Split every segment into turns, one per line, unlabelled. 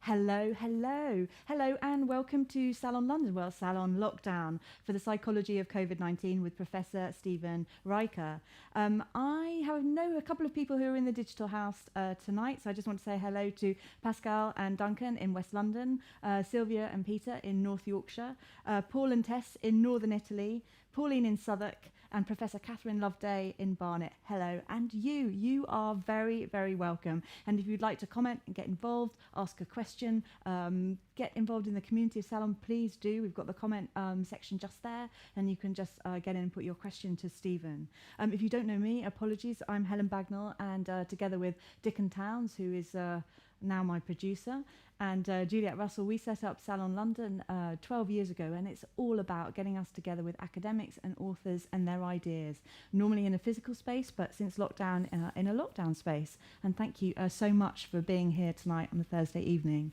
Hello, hello, hello, and welcome to Salon London, well, Salon Lockdown for the Psychology of COVID-19 with Professor Stephen Reicher. I know a couple of people who are in the digital house tonight, so I just want to say hello to Pascal and Duncan in West London, Sylvia and Peter in North Yorkshire, Paul and Tess in Northern Italy, Pauline in Southwark, and Professor Catherine Loveday in Barnet. Hello, and you are very, very welcome. And if you'd like to comment and get involved, ask a question, get involved in the community of Salon, please do. We've got the comment section just there, and you can just get in and put your question to Stephen. If you don't know me, apologies. I'm Helen Bagnall, and together with Dickon Towns, who is now my producer, and Juliet Russell, we set up Salon London 12 years ago, and it's all about getting us together with academics and authors and their ideas, normally in a physical space, but since lockdown, in a lockdown space. And thank you so much for being here tonight on a Thursday evening.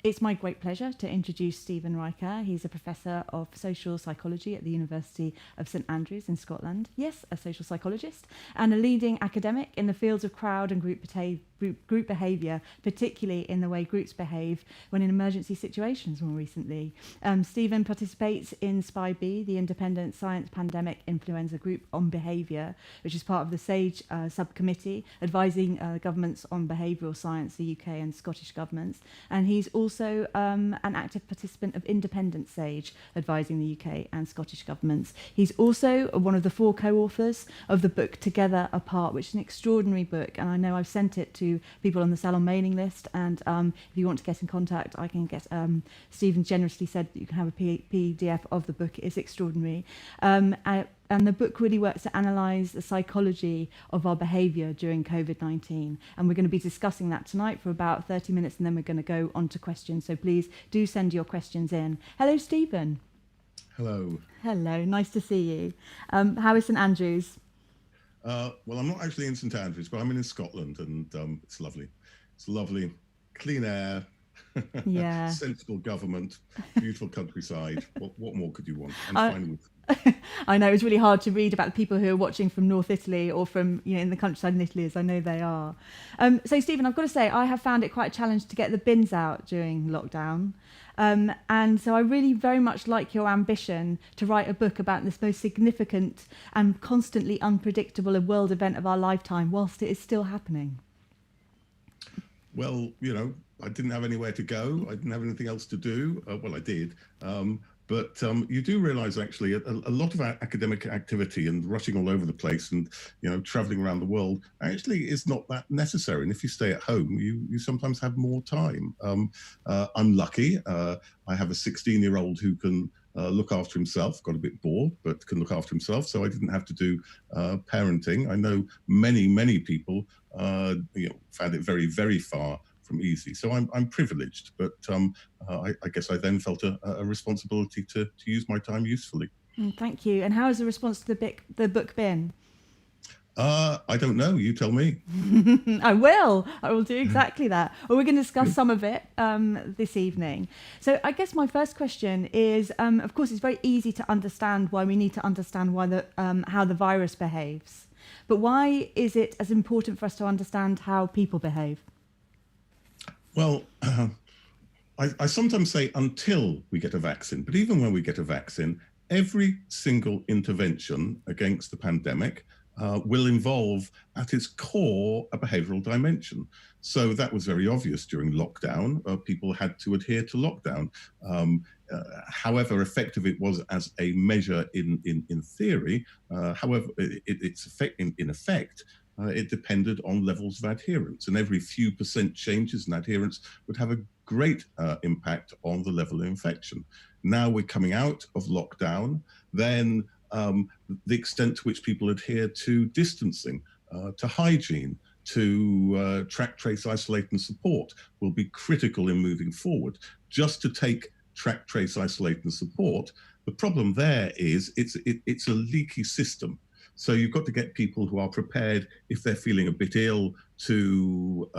It's my great pleasure to introduce Stephen Reicher. He's a professor of social psychology at the University of St Andrews in Scotland. Yes, a social psychologist, and a leading academic in the fields of crowd and group behaviour, particularly in the way groups behave when in emergency situations more recently. Stephen participates in SPI-B, the Independent Science Pandemic Influenza Group on Behaviour, which is part of the SAGE subcommittee advising governments on behavioural science, the UK and Scottish governments. And he's also an active participant of Independent SAGE, advising the UK and Scottish governments. He's also one of the 4 co-authors of the book Together Apart, which is an extraordinary book, and I know I've sent it to people on the Salon mailing list, and if you want to get in contact, I can get Stephen generously said that you can have a PDF of the book. It's extraordinary. And the book really works to analyse the psychology of our behaviour during COVID-19. And we're going to be discussing that tonight for about 30 minutes, and then we're going to go on to questions. So please do send your questions in. Hello, Stephen.
Hello.
Hello, nice to see you. How is St Andrews?
Well, I'm not actually in St Andrews, but I'm in Scotland, and it's lovely. It's lovely, clean air,
Yeah.
sensible government, beautiful countryside. What more could you want? And fine with.
I know it's really hard to read about the people who are watching from North Italy or from in the countryside in Italy, as I know they are. So Stephen, I've got to say I have found it quite a challenge to get the bins out during lockdown. And so I really very much like your ambition to write a book about this most significant and constantly unpredictable world event of our lifetime whilst it is still happening.
Well, I didn't have anywhere to go. I didn't have anything else to do. Well, I did. But you do realise, actually, a lot of our academic activity and rushing all over the place and, travelling around the world actually is not that necessary. And if you stay at home, you sometimes have more time. I'm lucky. I have a 16-year-old who can look after himself, got a bit bored, but can look after himself. So I didn't have to do parenting. I know many people, found it very, very far from easy. So I'm privileged, but I guess I then felt a responsibility to use my time usefully.
Thank you. And how has the response to the book been?
I don't know. You tell me.
I will do exactly that. Well, we're going to discuss some of it this evening. So I guess my first question is, of course, it's very easy to understand why we need to understand why how the virus behaves. But why is it as important for us to understand how people behave?
Well, I sometimes say until we get a vaccine, but even when we get a vaccine, every single intervention against the pandemic will involve at its core a behavioural dimension. So that was very obvious during lockdown. People had to adhere to lockdown. However effective it was as a measure in theory, however, its effect in effect, it depended on levels of adherence, and every few percent changes in adherence would have a great impact on the level of infection. Now we're coming out of lockdown, then the extent to which people adhere to distancing, to hygiene, to track, trace, isolate and support will be critical in moving forward. Just to take track, trace, isolate and support, the problem there is it's a leaky system. So you've got to get people who are prepared, if they're feeling a bit ill, to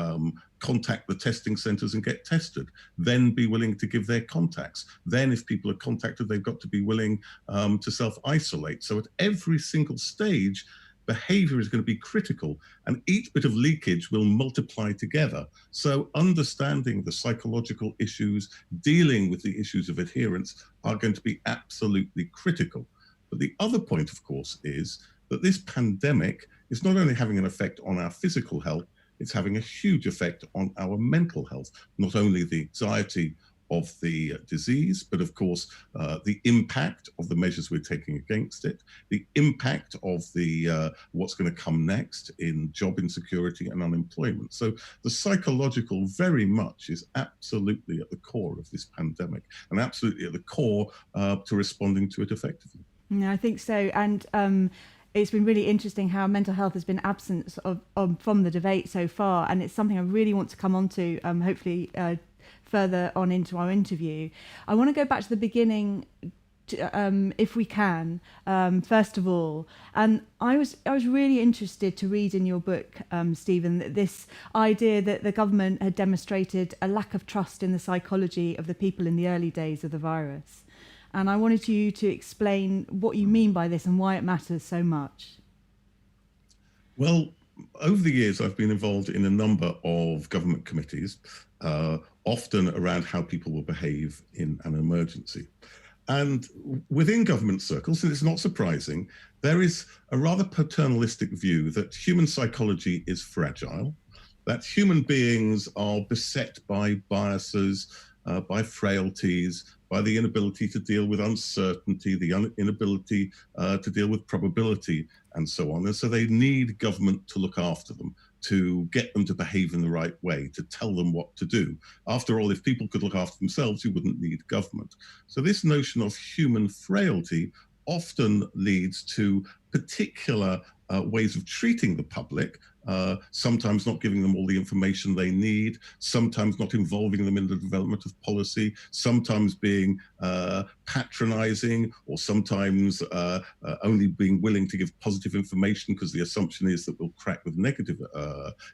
contact the testing centres and get tested, then be willing to give their contacts. Then if people are contacted, they've got to be willing to self-isolate. So at every single stage, behavior is going to be critical, and each bit of leakage will multiply together. So understanding the psychological issues, dealing with the issues of adherence are going to be absolutely critical. But the other point, of course, is that this pandemic is not only having an effect on our physical health, it's having a huge effect on our mental health, not only the anxiety of the disease, but of course, the impact of the measures we're taking against it, the impact of the what's going to come next in job insecurity and unemployment. So the psychological very much is absolutely at the core of this pandemic, and absolutely at the core to responding to it effectively.
Yeah, I think so. And it's been really interesting how mental health has been absent from the debate so far, and it's something I really want to come on to, hopefully further on into our interview. I want to go back to the beginning, if we can, first of all. And I was really interested to read in your book, Stephen, that this idea that the government had demonstrated a lack of trust in the psychology of the people in the early days of the virus. And I wanted you to explain what you mean by this and why it matters so much.
Well, over the years, I've been involved in a number of government committees, often around how people will behave in an emergency. And within government circles, and it's not surprising, there is a rather paternalistic view that human psychology is fragile, that human beings are beset by biases, by frailties, by the inability to deal with uncertainty, the inability to deal with probability, and so on. And so they need government to look after them, to get them to behave in the right way, to tell them what to do. After all, if people could look after themselves, you wouldn't need government. So this notion of human frailty often leads to particular ways of treating the public, sometimes not giving them all the information they need, sometimes not involving them in the development of policy, sometimes being patronizing, or sometimes only being willing to give positive information because the assumption is that we'll crack with negative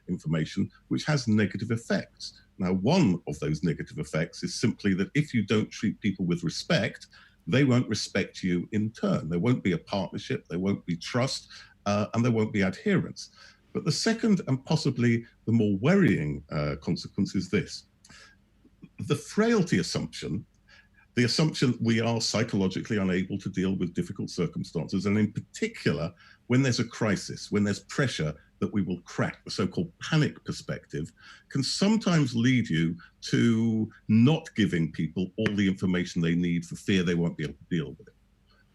information, which has negative effects. Now, one of those negative effects is simply that if you don't treat people with respect, they won't respect you in turn. There won't be a partnership, there won't be trust, and there won't be adherence. But the second and possibly the more worrying consequence is this. The frailty assumption, the assumption we are psychologically unable to deal with difficult circumstances, and in particular, when there's a crisis, when there's pressure that we will crack, the so-called panic perspective, can sometimes lead you to not giving people all the information they need for fear they won't be able to deal with it.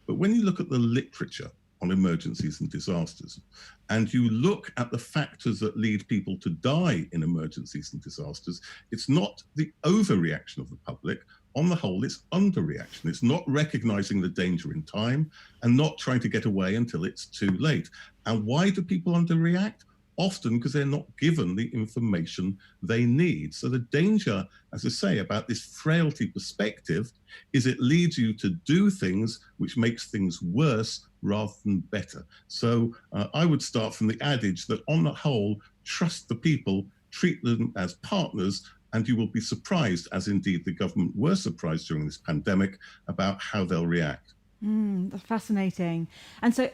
But when you look at the literature on emergencies and disasters, and you look at the factors that lead people to die in emergencies and disasters, it's not the overreaction of the public. On the whole, it's underreaction. It's not recognizing the danger in time and not trying to get away until it's too late. And why do people underreact? Often because they're not given the information they need. So the danger, as I say, about this frailty perspective is it leads you to do things which makes things worse rather than better. So I would start from the adage that on the whole, trust the people, treat them as partners, and you will be surprised, as indeed the government were surprised during this pandemic, about how they'll react.
That's fascinating. And so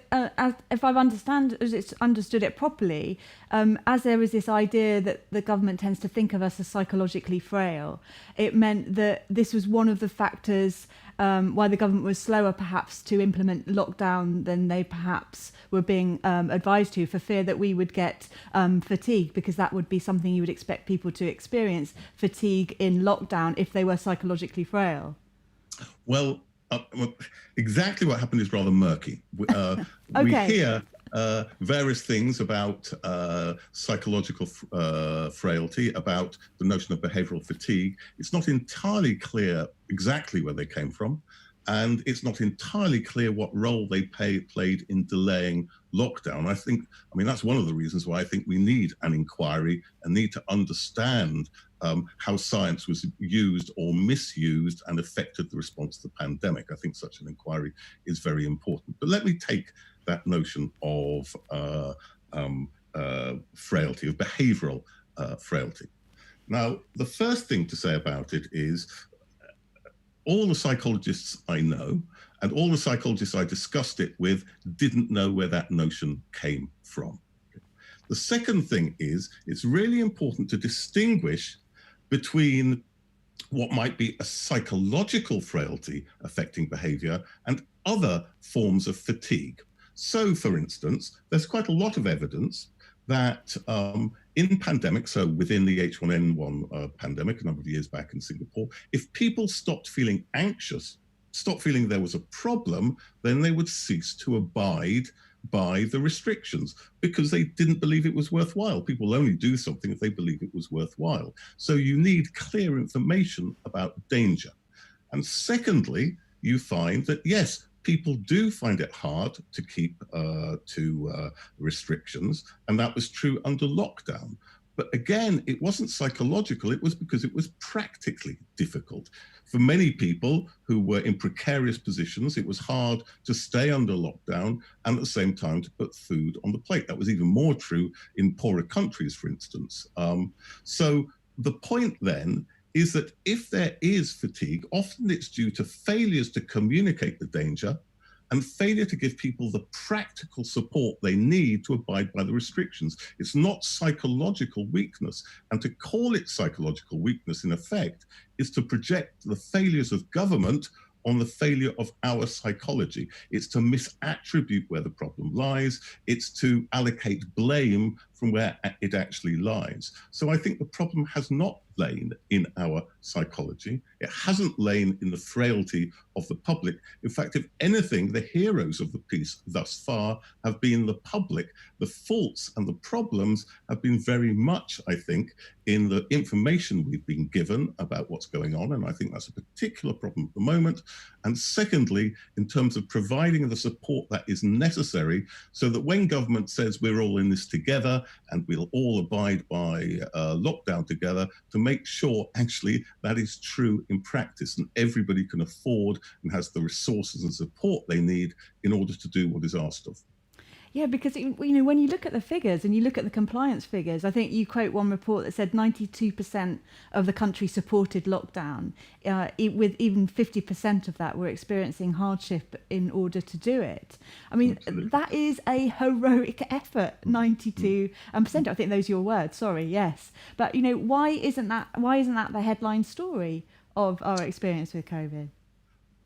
if I've understood it properly, as there is this idea that the government tends to think of us as psychologically frail, it meant that this was one of the factors why the government was slower perhaps to implement lockdown than they perhaps were being advised to, for fear that we would get fatigue, because that would be something you would expect people to experience, fatigue in lockdown, if they were psychologically frail.
Well, exactly what happened is rather murky.
Okay.
We hear various things about psychological frailty, about the notion of behavioral fatigue. It's not entirely clear exactly where they came from, and it's not entirely clear what role they played in delaying lockdown. I mean, that's one of the reasons why I think we need an inquiry and need to understand how science was used or misused and affected the response to the pandemic. I think such an inquiry is very important. But let me take that notion of frailty, of behavioral frailty. Now, the first thing to say about it is all the psychologists I know and all the psychologists I discussed it with didn't know where that notion came from. The second thing is it's really important to distinguish between what might be a psychological frailty affecting behavior and other forms of fatigue. So, for instance, there's quite a lot of evidence that in pandemics, so within the H1N1 pandemic a number of years back in Singapore, if people stopped feeling anxious, stopped feeling there was a problem, then they would cease to abide by the restrictions because they didn't believe it was worthwhile. People only do something if they believe it was worthwhile. So you need clear information about danger. And secondly, you find that, yes, people do find it hard to keep to restrictions, and that was true under lockdown. But again, it wasn't psychological, it was because it was practically difficult. For many people who were in precarious positions, it was hard to stay under lockdown and at the same time to put food on the plate. That was even more true in poorer countries, for instance. So the point then is that if there is fatigue, often it's due to failures to communicate the danger and failure to give people the practical support they need to abide by the restrictions. It's not psychological weakness. And to call it psychological weakness, in effect, is to project the failures of government on the failure of our psychology. It's to misattribute where the problem lies. It's to allocate blame from where it actually lies. So I think the problem has not lain in our psychology. It hasn't lain in the frailty of the public. In fact, if anything, the heroes of the piece thus far have been the public. The faults and the problems have been very much, I think, in the information we've been given about what's going on. And I think that's a particular problem at the moment. And secondly, in terms of providing the support that is necessary so that when government says we're all in this together and we'll all abide by lockdown together, to make sure actually that is true in practice and everybody can afford and has the resources and support they need in order to do what is asked of them.
Yeah, because when you look at the figures and you look at the compliance figures, I think you quote one report that said 92% of the country supported lockdown, with even 50% of that were experiencing hardship in order to do it. I mean, absolutely. That is a heroic effort, 92%. I think those are your words. Sorry, yes, but why isn't that the headline story of our experience with COVID?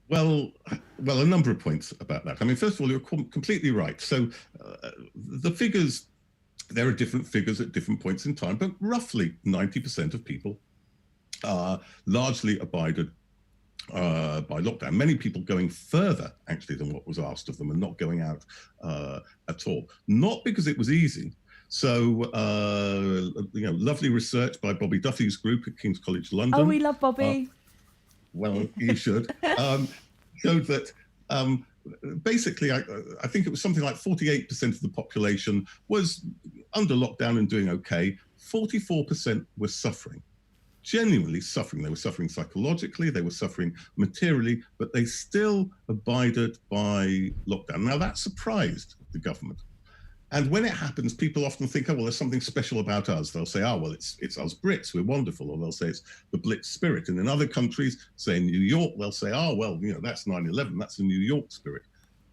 Well, a number of points about that. I mean, first of all, you're completely right. So the figures, there are different figures at different points in time, but roughly 90% of people largely abided by lockdown. Many people going further, actually, than what was asked of them and not going out at all. Not because it was easy. So, lovely research by Bobby Duffy's group at King's College London.
Oh, we love Bobby.
Well, you should. Showed that basically, I think it was something like 48% of the population was under lockdown and doing okay. 44% were suffering, genuinely suffering. They were suffering psychologically, they were suffering materially, but they still abided by lockdown. Now, that surprised the government. And when it happens, people often think, oh, well, there's something special about us. They'll say, oh, well, it's us Brits, we're wonderful. Or they'll say it's the Blitz spirit. And in other countries, say in New York, they'll say, oh, well, that's 9/11, that's the New York spirit.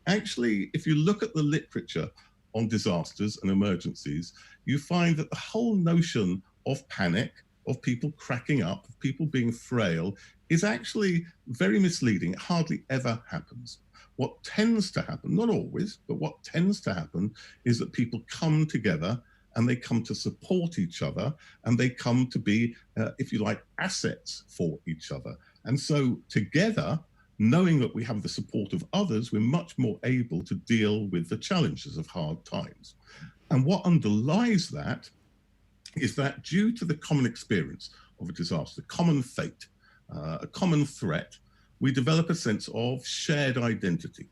Actually, if you look at the literature on disasters and emergencies, you find that the whole notion of panic, of people cracking up, of people being frail, is actually very misleading. It hardly ever happens. What tends to happen, not always, but what tends to happen is that people come together and they come to support each other and they come to be, if you like, assets for each other. And so together, knowing that we have the support of others, we're much more able to deal with the challenges of hard times. And what underlies that is that due to the common experience of a disaster, common fate, a common threat, we develop a sense of shared identity.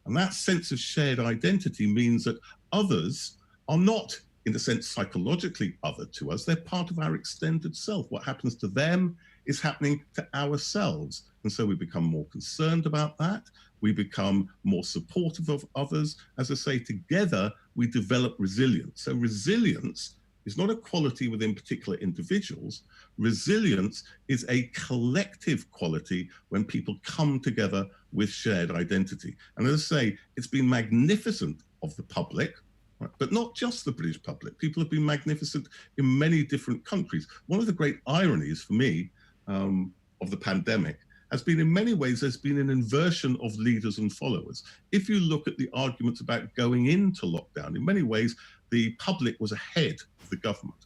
And that sense of shared identity means that others are not, in a sense, psychologically other to us. They're part of our extended self. What happens to them is happening to ourselves. And so we become more concerned about that. We become more supportive of others. As I say, together, we develop resilience. So resilience is not a quality within particular individuals. Resilience is a collective quality when people come together with shared identity. And as I say, it's been magnificent of the public, right? But not just the British public. People have been magnificent in many different countries. One of the great ironies for me of the pandemic has been, in many ways, there's been an inversion of leaders and followers. If you look at the arguments about going into lockdown, in many ways, the public was ahead of the government.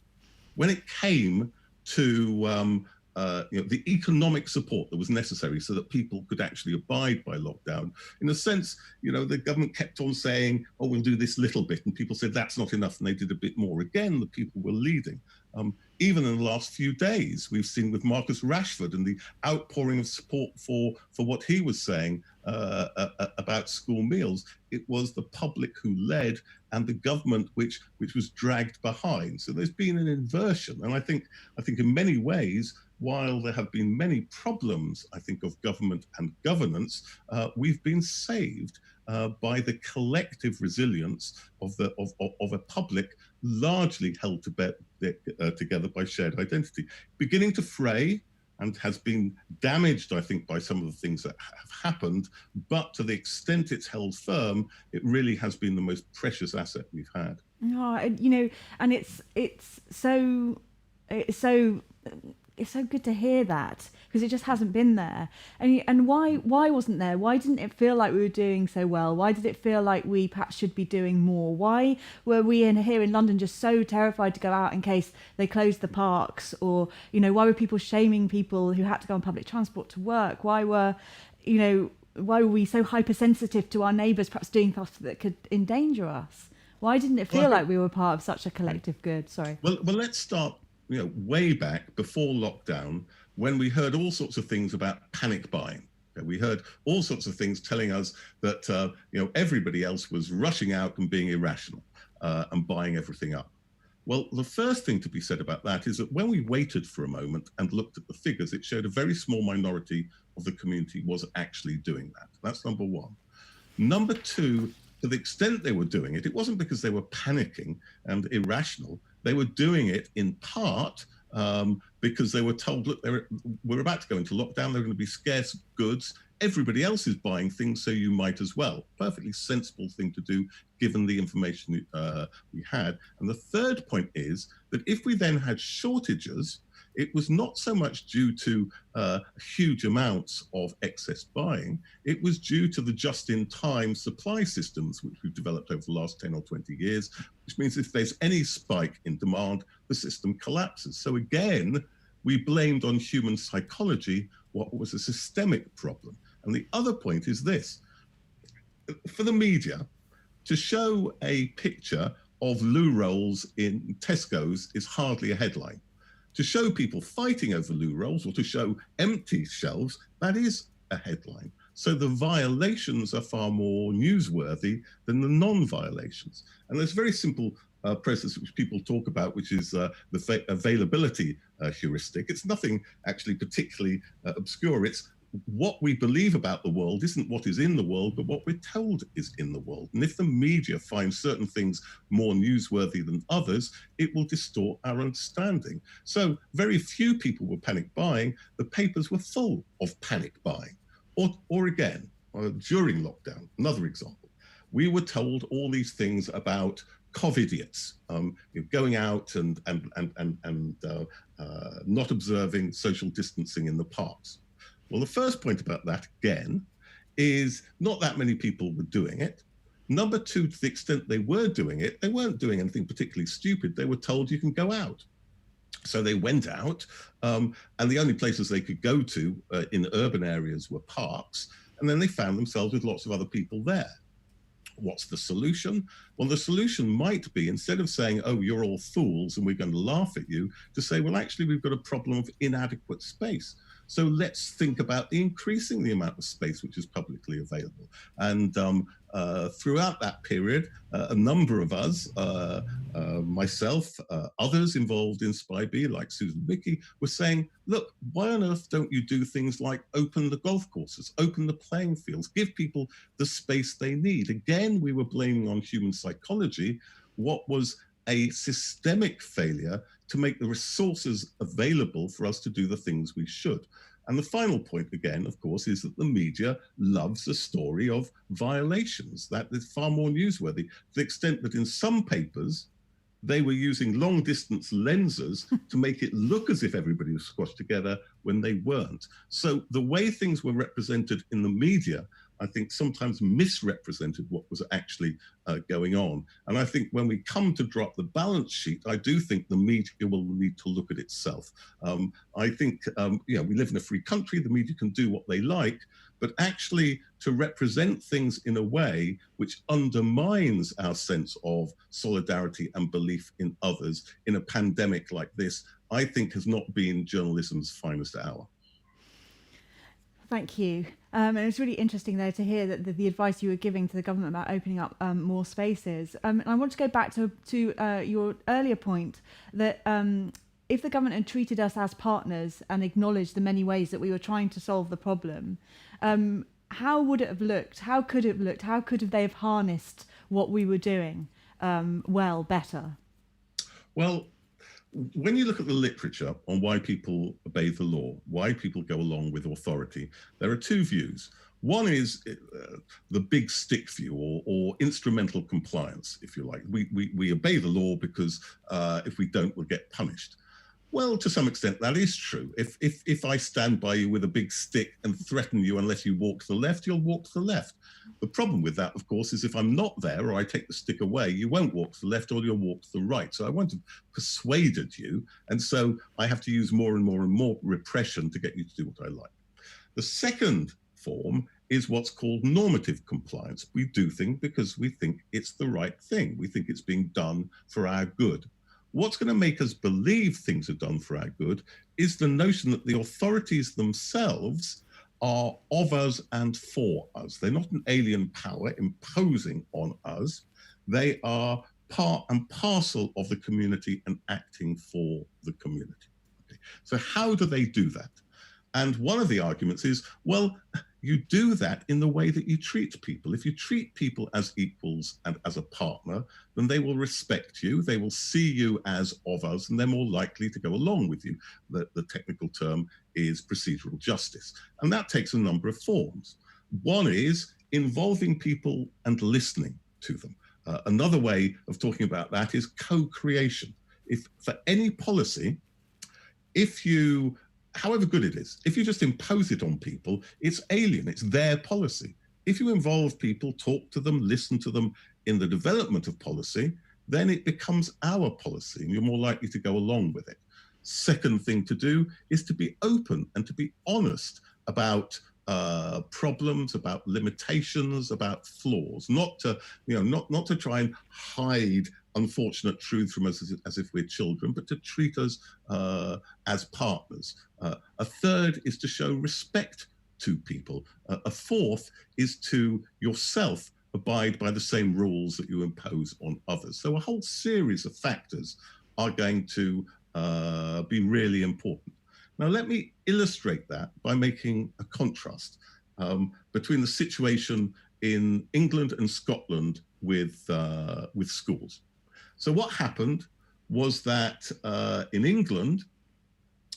When it came to the economic support that was necessary so that people could actually abide by lockdown, in a sense, the government kept on saying, oh, we'll do this little bit. And people said, that's not enough. And they did a bit more. Again, the people were leading. Even in the last few days, we've seen with Marcus Rashford and the outpouring of support for what he was saying about school meals. It was the public who led and the government which was dragged behind. So there's been an inversion. And I think in many ways, while there have been many problems, I think, of government and governance, we've been saved by the collective resilience of a public largely held together by shared identity, beginning to fray and has been damaged, I think, by some of the things that have happened. But to the extent it's held firm, it really has been the most precious asset we've had.
Oh, and it's so good to hear that, because it just hasn't been there. And why wasn't there? Why didn't it feel like we were doing so well? Why did it feel like we perhaps should be doing more? Why were we here in London just so terrified to go out in case they closed the parks? Or, why were people shaming people who had to go on public transport to work? Why were we so hypersensitive to our neighbours perhaps doing stuff that could endanger us? Why didn't it feel like we were part of such a collective good? Sorry.
Well, let's start way back before lockdown, when we heard all sorts of things about panic buying. We heard all sorts of things telling us that everybody else was rushing out and being irrational and buying everything up. Well, the first thing to be said about that is that when we waited for a moment and looked at the figures, it showed a very small minority of the community was actually doing that. That's number one. Number two, to the extent they were doing it, it wasn't because they were panicking and irrational. They were doing it in part because they were told, look, we're about to go into lockdown. There are going to be scarce goods. Everybody else is buying things, so you might as well. Perfectly sensible thing to do, given the information we had. And the third point is that if we then had shortages, it was not so much due to huge amounts of excess buying. It was due to the just-in-time supply systems which we've developed over the last 10 or 20 years, which means if there's any spike in demand, the system collapses. So again, we blamed on human psychology what was a systemic problem. And the other point is this. For the media, to show a picture of loo rolls in Tesco's is hardly a headline. To show people fighting over loo rolls or to show empty shelves, that is a headline. So the violations are far more newsworthy than the non-violations. And there's a very simple process which people talk about, which is the availability heuristic. It's nothing actually particularly obscure. It's what we believe about the world isn't what is in the world, but what we're told is in the world. And if the media finds certain things more newsworthy than others, it will distort our understanding. So very few people were panic buying. The papers were full of panic buying. Or again, during lockdown, another example, we were told all these things about COVIDiots, going out and not observing social distancing in the parks. Well, the first point about that, again, is not that many people were doing it. Number two, to the extent they were doing it, they weren't doing anything particularly stupid. They were told you can go out. So they went out, and the only places they could go to in urban areas were parks, and then they found themselves with lots of other people there. What's the solution? Well, the solution might be, instead of saying, oh, you're all fools and we're going to laugh at you, to say, well, actually, we've got a problem of inadequate space. So let's think about increasing the amount of space which is publicly available. And throughout that period, a number of us, myself, others involved in SPI-B, like Susan Wiki, were saying, look, why on earth don't you do things like open the golf courses, open the playing fields, give people the space they need? Again, we were blaming on human psychology what was a systemic failure to make the resources available for us to do the things we should. And the final point, again, of course, is that the media loves a story of violations. That is far more newsworthy, to the extent that in some papers, they were using long distance lenses to make it look as if everybody was squashed together when they weren't. So the way things were represented in the media, I think sometimes misrepresented what was actually going on. And I think when we come to drop the balance sheet, I do think the media will need to look at itself. I think, we live in a free country, the media can do what they like, but actually to represent things in a way which undermines our sense of solidarity and belief in others in a pandemic like this, I think has not been journalism's finest hour.
Thank you. And it's really interesting, though, to hear that the advice you were giving to the government about opening up more spaces. And I want to go back to your earlier point that if the government had treated us as partners and acknowledged the many ways that we were trying to solve the problem, how would it have looked? How could it have looked? How could they have harnessed what we were doing better?
Well, when you look at the literature on why people obey the law, why people go along with authority, there are two views. One is the big stick view, or instrumental compliance, if you like. We obey the law because if we don't, we'll get punished. Well, to some extent, that is true. If I stand by you with a big stick and threaten you unless you walk to the left, you'll walk to the left. The problem with that, of course, is if I'm not there or I take the stick away, you won't walk to the left or you'll walk to the right. So I won't have persuaded you. And so I have to use more and more and more repression to get you to do what I like. The second form is what's called normative compliance. We do things because we think it's the right thing. We think it's being done for our good. What's going to make us believe things are done for our good is the notion that the authorities themselves are of us and for us. They're not an alien power imposing on us. They are part and parcel of the community and acting for the community. Okay. So how do they do that? And one of the arguments is, well, you do that in the way that you treat people. If you treat people as equals and as a partner, then they will respect you, they will see you as of us, and they're more likely to go along with you. The technical term is procedural justice. And that takes a number of forms. One is involving people and listening to them. Another way of talking about that is co-creation. If for any policy, however good it is, if you just impose it on people, it's alien, it's their policy. If you involve people, talk to them, listen to them in the development of policy, then it becomes our policy and you're more likely to go along with it. Second thing to do is to be open and to be honest about problems, about limitations, about flaws, not to try and hide unfortunate truth from us as if we're children, but to treat us as partners. A third is to show respect to people. A fourth is to yourself abide by the same rules that you impose on others. So a whole series of factors are going to be really important. Now, let me illustrate that by making a contrast between the situation in England and Scotland with schools. So what happened was that in England,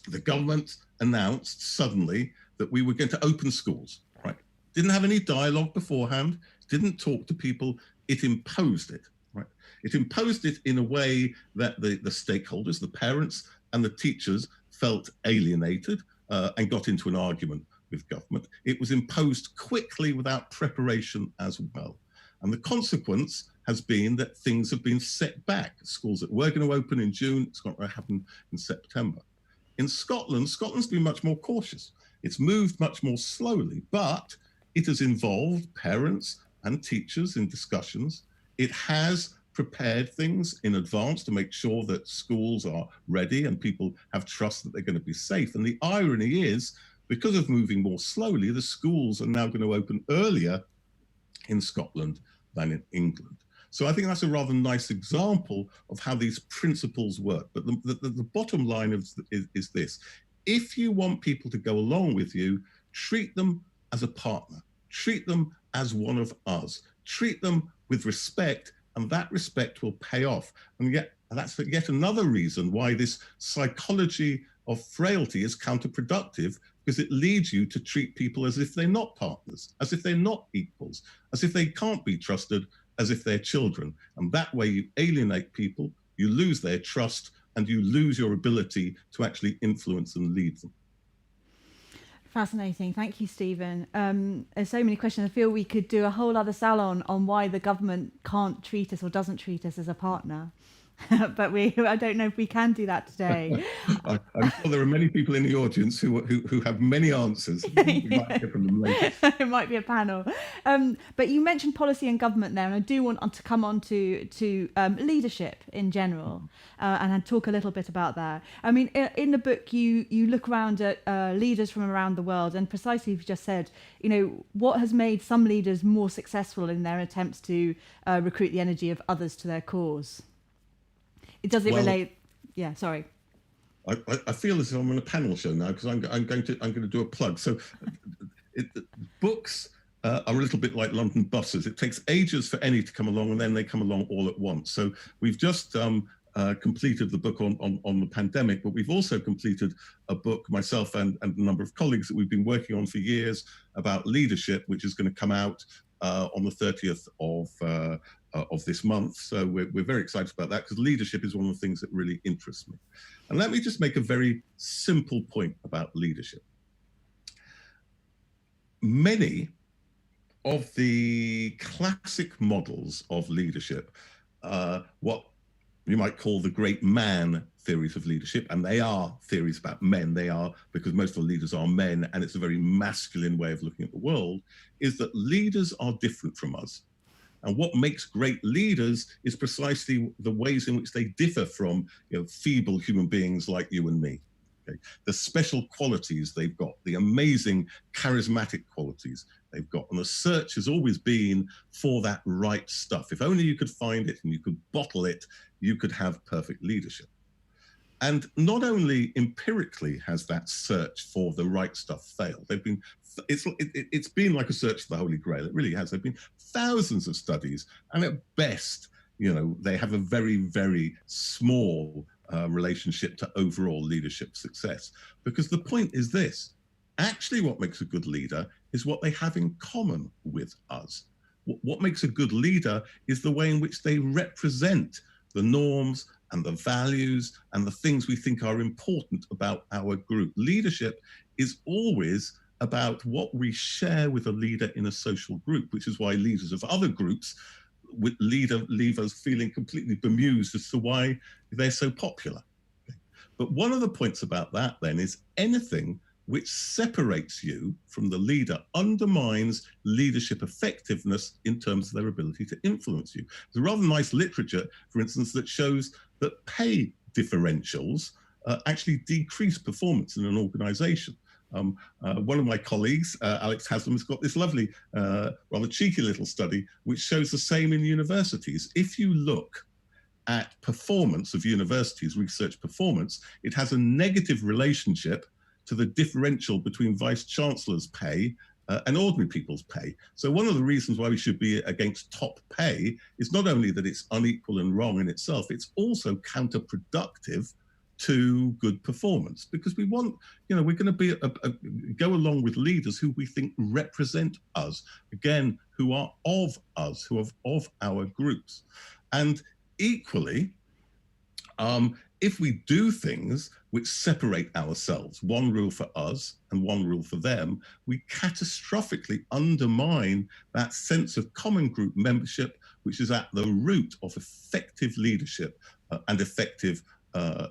the government announced suddenly that we were going to open schools, right? Didn't have any dialogue beforehand, didn't talk to people, it imposed it, right? It imposed it in a way that the stakeholders, the parents and the teachers felt alienated and got into an argument with government. It was imposed quickly without preparation as well. And the consequence has been that things have been set back. Schools that were going to open in June, it's not going to happen in September. In Scotland, Scotland's been much more cautious. It's moved much more slowly, but it has involved parents and teachers in discussions. It has prepared things in advance to make sure that schools are ready and people have trust that they're going to be safe. And the irony is, because of moving more slowly, the schools are now going to open earlier in Scotland than in England. So I think that's a rather nice example of how these principles work. But the bottom line is this. If you want people to go along with you, treat them as a partner, treat them as one of us, treat them with respect, and that respect will pay off. And yet And that's yet another reason why this psychology of frailty is counterproductive, because it leads you to treat people as if they're not partners, as if they're not equals, as if they can't be trusted, as if they're children. And that way you alienate people, you lose their trust, and you lose your ability to actually influence and lead them.
Fascinating. Thank you, Stephen. There's so many questions. I feel we could do a whole other salon on why the government can't treat us or doesn't treat us as a partner. But I don't know if we can do that today.
I'm sure there are many people in the audience who have many answers. We might hear from them later.
It might be a panel. But you mentioned policy and government there, and I do want to come on to leadership in general, and talk a little bit about that. I mean, in the book, you look around at leaders from around the world, and precisely you've just said, what has made some leaders more successful in their attempts to recruit the energy of others to their cause? Does it relate? Yeah, sorry.
I feel as if I'm on a panel show now, because I'm going to do a plug. So, books are a little bit like London buses. It takes ages for any to come along, and then they come along all at once. So we've just completed the book on the pandemic, but we've also completed a book, myself and a number of colleagues, that we've been working on for years about leadership, which is going to come out on the 30th of this month. So we're very excited about that, because leadership is one of the things that really interests me. And let me just make a very simple point about leadership. Many of the classic models of leadership, what you might call the great man theories of leadership, and they are theories about men, they are, because most of the leaders are men, and it's a very masculine way of looking at the world, is that leaders are different from us. And what makes great leaders is precisely the ways in which they differ from feeble human beings like you and me. Okay? The special qualities they've got, the amazing charismatic qualities they've got. And the search has always been for that right stuff. If only you could find it and you could bottle it, you could have perfect leadership. And not only empirically has that search for the right stuff failed, it's been like a search for the Holy Grail. It really has. There've been thousands of studies, and at best, they have a very, very small relationship to overall leadership success. Because the point is this: actually, what makes a good leader is what they have in common with us. What makes a good leader is the way in which they represent the norms and the values and the things we think are important about our group. Leadership is always about what we share with a leader in a social group, which is why leaders of other groups leave us feeling completely bemused as to why they're so popular. But one of the points about that then is anything which separates you from the leader undermines leadership effectiveness in terms of their ability to influence you. There's a rather nice literature, for instance, that shows that pay differentials actually decrease performance in an organization. One of my colleagues, Alex Haslam, has got this lovely, rather cheeky little study which shows the same in universities. If you look at performance of universities, research performance, it has a negative relationship to the differential between vice-chancellors' pay and ordinary people's pay. So one of the reasons why we should be against top pay is not only that it's unequal and wrong in itself, it's also counterproductive to good performance, because we want, we're going to be go along with leaders who we think represent us, again, who are of us, who are of our groups. And equally, if we do things which separate ourselves, one rule for us and one rule for them, we catastrophically undermine that sense of common group membership, which is at the root of effective leadership and effective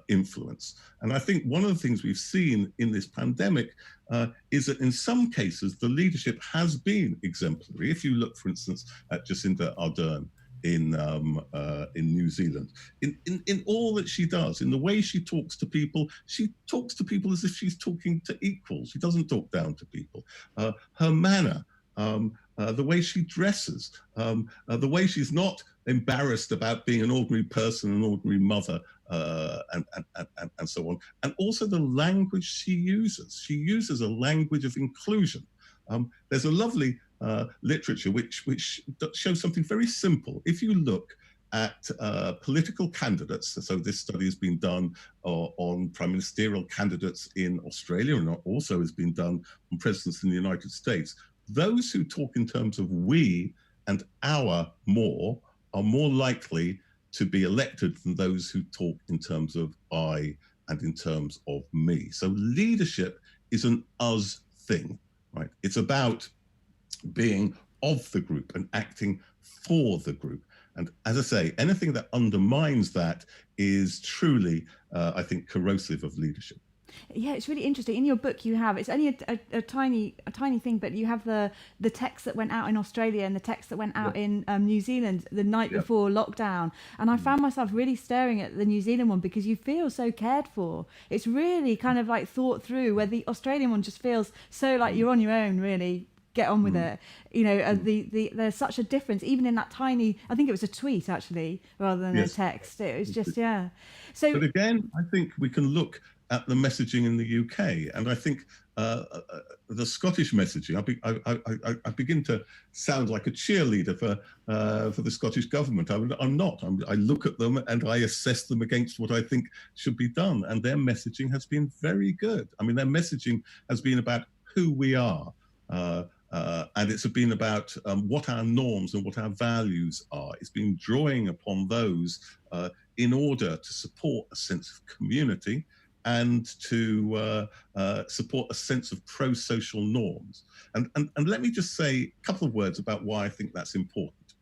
influence. And I think one of the things we've seen in this pandemic is that in some cases, the leadership has been exemplary. If you look, for instance, at Jacinda Ardern in New Zealand, in all that she does, in the way she talks to people as if she's talking to equals. She doesn't talk down to people. Her manner, the way she dresses, the way she's not embarrassed about being an ordinary person, an ordinary mother, and so on. And also the language she uses. She uses a language of inclusion. There's a lovely literature which shows something very simple. If you look at political candidates. So this study has been done on prime ministerial candidates in Australia, and also has been done on presidents in the United States. Those who talk in terms of we and our more are more likely to be elected than those who talk in terms of I and in terms of me. So leadership is an us thing, right? It's about being of the group and acting for the group. And as I say, anything that undermines that is truly, I think, corrosive of leadership.
Yeah, it's really interesting. In your book, you have, it's only a tiny thing, but you have the text that went out in Australia and the text that went out in New Zealand the night before lockdown. And I found myself really staring at the New Zealand one because you feel so cared for. It's really kind of like thought through, where the Australian one just feels so like you're on your own, really. Get on with it. You know, there's such a difference, even in that tiny, I think it was a tweet actually, rather than a text. It was just, So,
but again, I think we can look at the messaging in the UK, and I think the Scottish messaging. I begin to sound like a cheerleader for the Scottish government. I'm not. I look at them and I assess them against what I think should be done, and their messaging has been very good. I mean, their messaging has been about who we are. And it's been about what our norms and what our values are. It's been drawing upon those in order to support a sense of community and to support a sense of pro-social norms. And let me just say a couple of words about why I think that's important.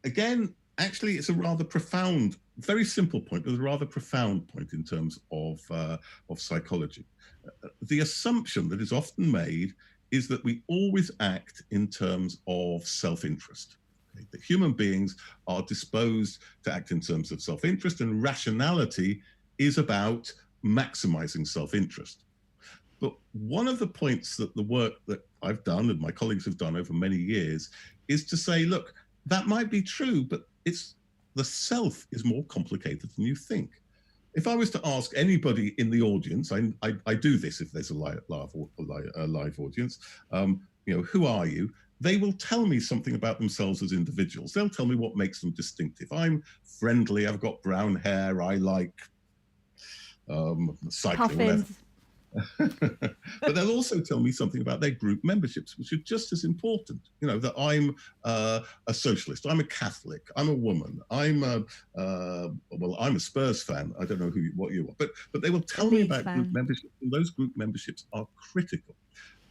Again, actually, it's a rather profound, very simple point, but a rather profound point in terms of psychology. The assumption that is often made is that we always act in terms of self-interest. Okay? That human beings are disposed to act in terms of self-interest, and rationality is about maximizing self-interest. But one of the points that the work that I've done and my colleagues have done over many years is to say, look, that might be true, but the self is more complicated than you think. If I was to ask anybody in the audience, I do this if there's a live audience, who are you? They will tell me something about themselves as individuals. They'll tell me what makes them distinctive. I'm friendly, I've got brown hair, I like cycling, whatever. But they'll also tell me something about their group memberships, which are just as important. You know, that I'm a socialist, I'm a Catholic, I'm a woman, I'm a Spurs fan. I don't know what you are, but they will tell me about group memberships, and those group memberships are critical.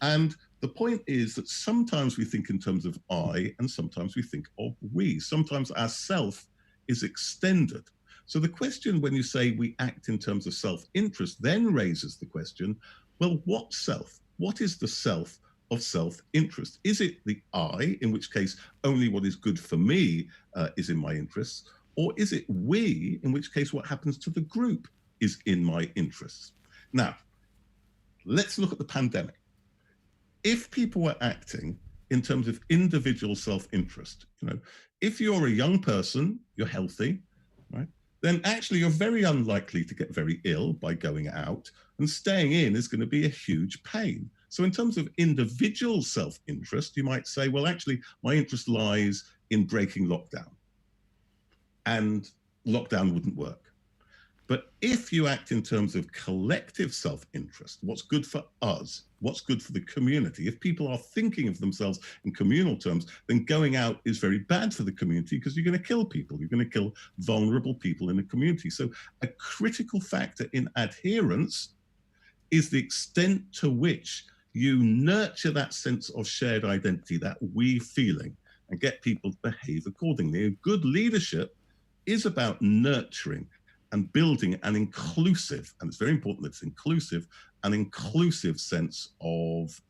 And the point is that sometimes we think in terms of I, and sometimes we think of we. Sometimes our self is extended. So the question, when you say we act in terms of self-interest, then raises the question, well, what self? What is the self of self-interest? Is it the I, in which case only what is good for me is in my interests? Or is it we, in which case what happens to the group is in my interests? Now, let's look at the pandemic. If people were acting in terms of individual self-interest, if you're a young person, you're healthy, right? Then actually you're very unlikely to get very ill by going out, and staying in is going to be a huge pain. So in terms of individual self-interest, you might say, well, actually, my interest lies in breaking lockdown, and lockdown wouldn't work. But if you act in terms of collective self-interest, what's good for us, what's good for the community, if people are thinking of themselves in communal terms, then going out is very bad for the community, because you're going to kill people. You're going to kill vulnerable people in the community. So a critical factor in adherence is the extent to which you nurture that sense of shared identity, that we feeling, and get people to behave accordingly. Good leadership is about nurturing and building an inclusive, and it's very important that it's inclusive, an inclusive sense of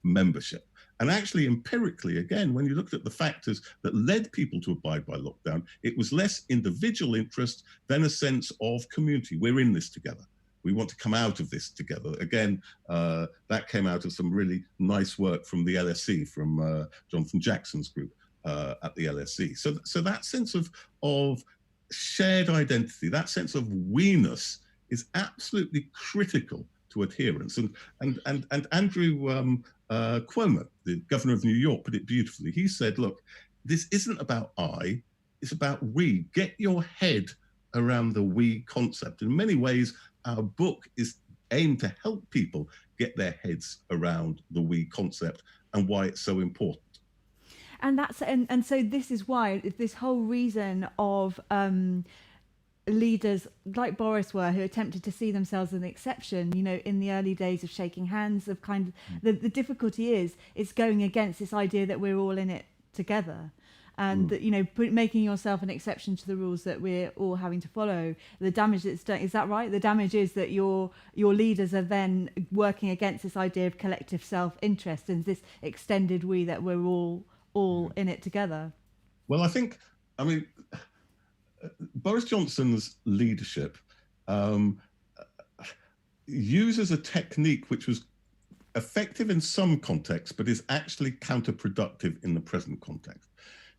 membership. And actually, empirically, again, when you looked at the factors that led people to abide by lockdown, it was less individual interest than a sense of community. We're in this together. We want to come out of this together. Again, that came out of some really nice work from the LSE, from Jonathan Jackson's group at the LSE. So that sense of shared identity, that sense of we-ness, is absolutely critical to adherence. And Andrew Cuomo, the governor of New York, put it beautifully. He said, look, this isn't about I, it's about we. Get your head around the we concept. In many ways, our book is aimed to help people get their heads around the we concept and why it's so important.
And so this is why this whole reason of leaders like Boris were, who attempted to see themselves as an exception, in the early days of shaking hands, of the difficulty is it's going against this idea that we're all in it together. And that, making yourself an exception to the rules that we're all having to follow, the damage that's done, is that right? The damage is that your leaders are then working against this idea of collective self-interest and this extended we, that we're all in it together.
Well, Boris Johnson's leadership uses a technique which was effective in some contexts, but is actually counterproductive in the present context.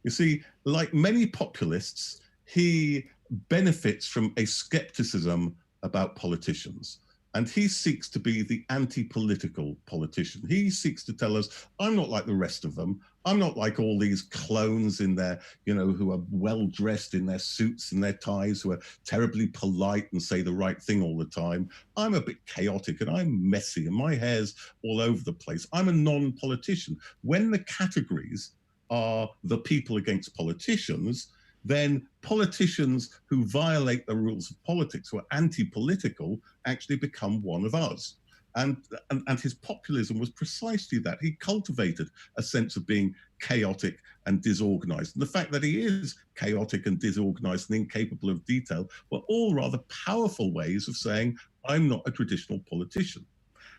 You see, like many populists, he benefits from a skepticism about politicians. And he seeks to be the anti-political politician. He seeks to tell us, I'm not like the rest of them. I'm not like all these clones in their, who are well-dressed in their suits and their ties, who are terribly polite and say the right thing all the time. I'm a bit chaotic and I'm messy and my hair's all over the place. I'm a non-politician. When the categories are the people against politicians, then politicians who violate the rules of politics, who are anti-political, actually become one of us. And his populism was precisely that. He cultivated a sense of being chaotic and disorganized. And the fact that he is chaotic and disorganized and incapable of detail were all rather powerful ways of saying, I'm not a traditional politician.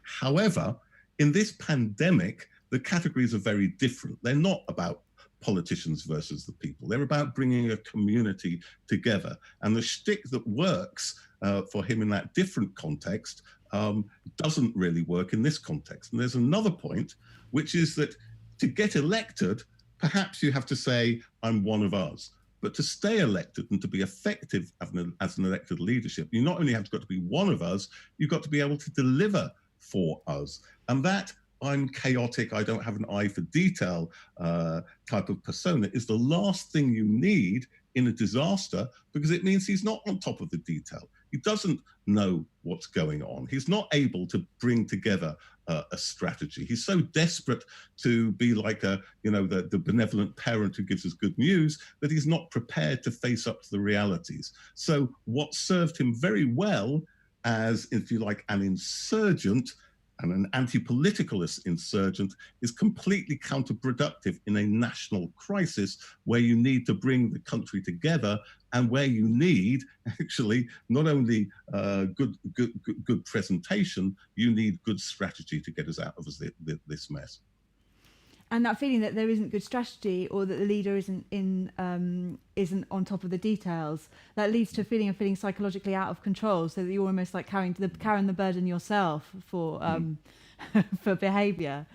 However, in this pandemic, the categories are very different. They're not about politicians versus the people. They're about bringing a community together. And the shtick that works for him in that different context doesn't really work in this context. And there's another point, which is that to get elected, perhaps you have to say, I'm one of us. But to stay elected and to be effective as an elected leadership, you not only have got to be one of us, you've got to be able to deliver for us. And that I'm chaotic, I don't have an eye for detail type of persona is the last thing you need in a disaster, because it means he's not on top of the detail. He doesn't know what's going on. He's not able to bring together a strategy. He's so desperate to be like the benevolent parent who gives us good news that he's not prepared to face up to the realities. So what served him very well as, if you like, an insurgent and an anti-political insurgent is completely counterproductive in a national crisis where you need to bring the country together and where you need actually not only good presentation, you need good strategy to get us out of this mess.
And that feeling that there isn't good strategy, or that the leader isn't on top of the details, that leads to a feeling of feeling psychologically out of control, so that you're almost like carrying the burden yourself for for behaviour.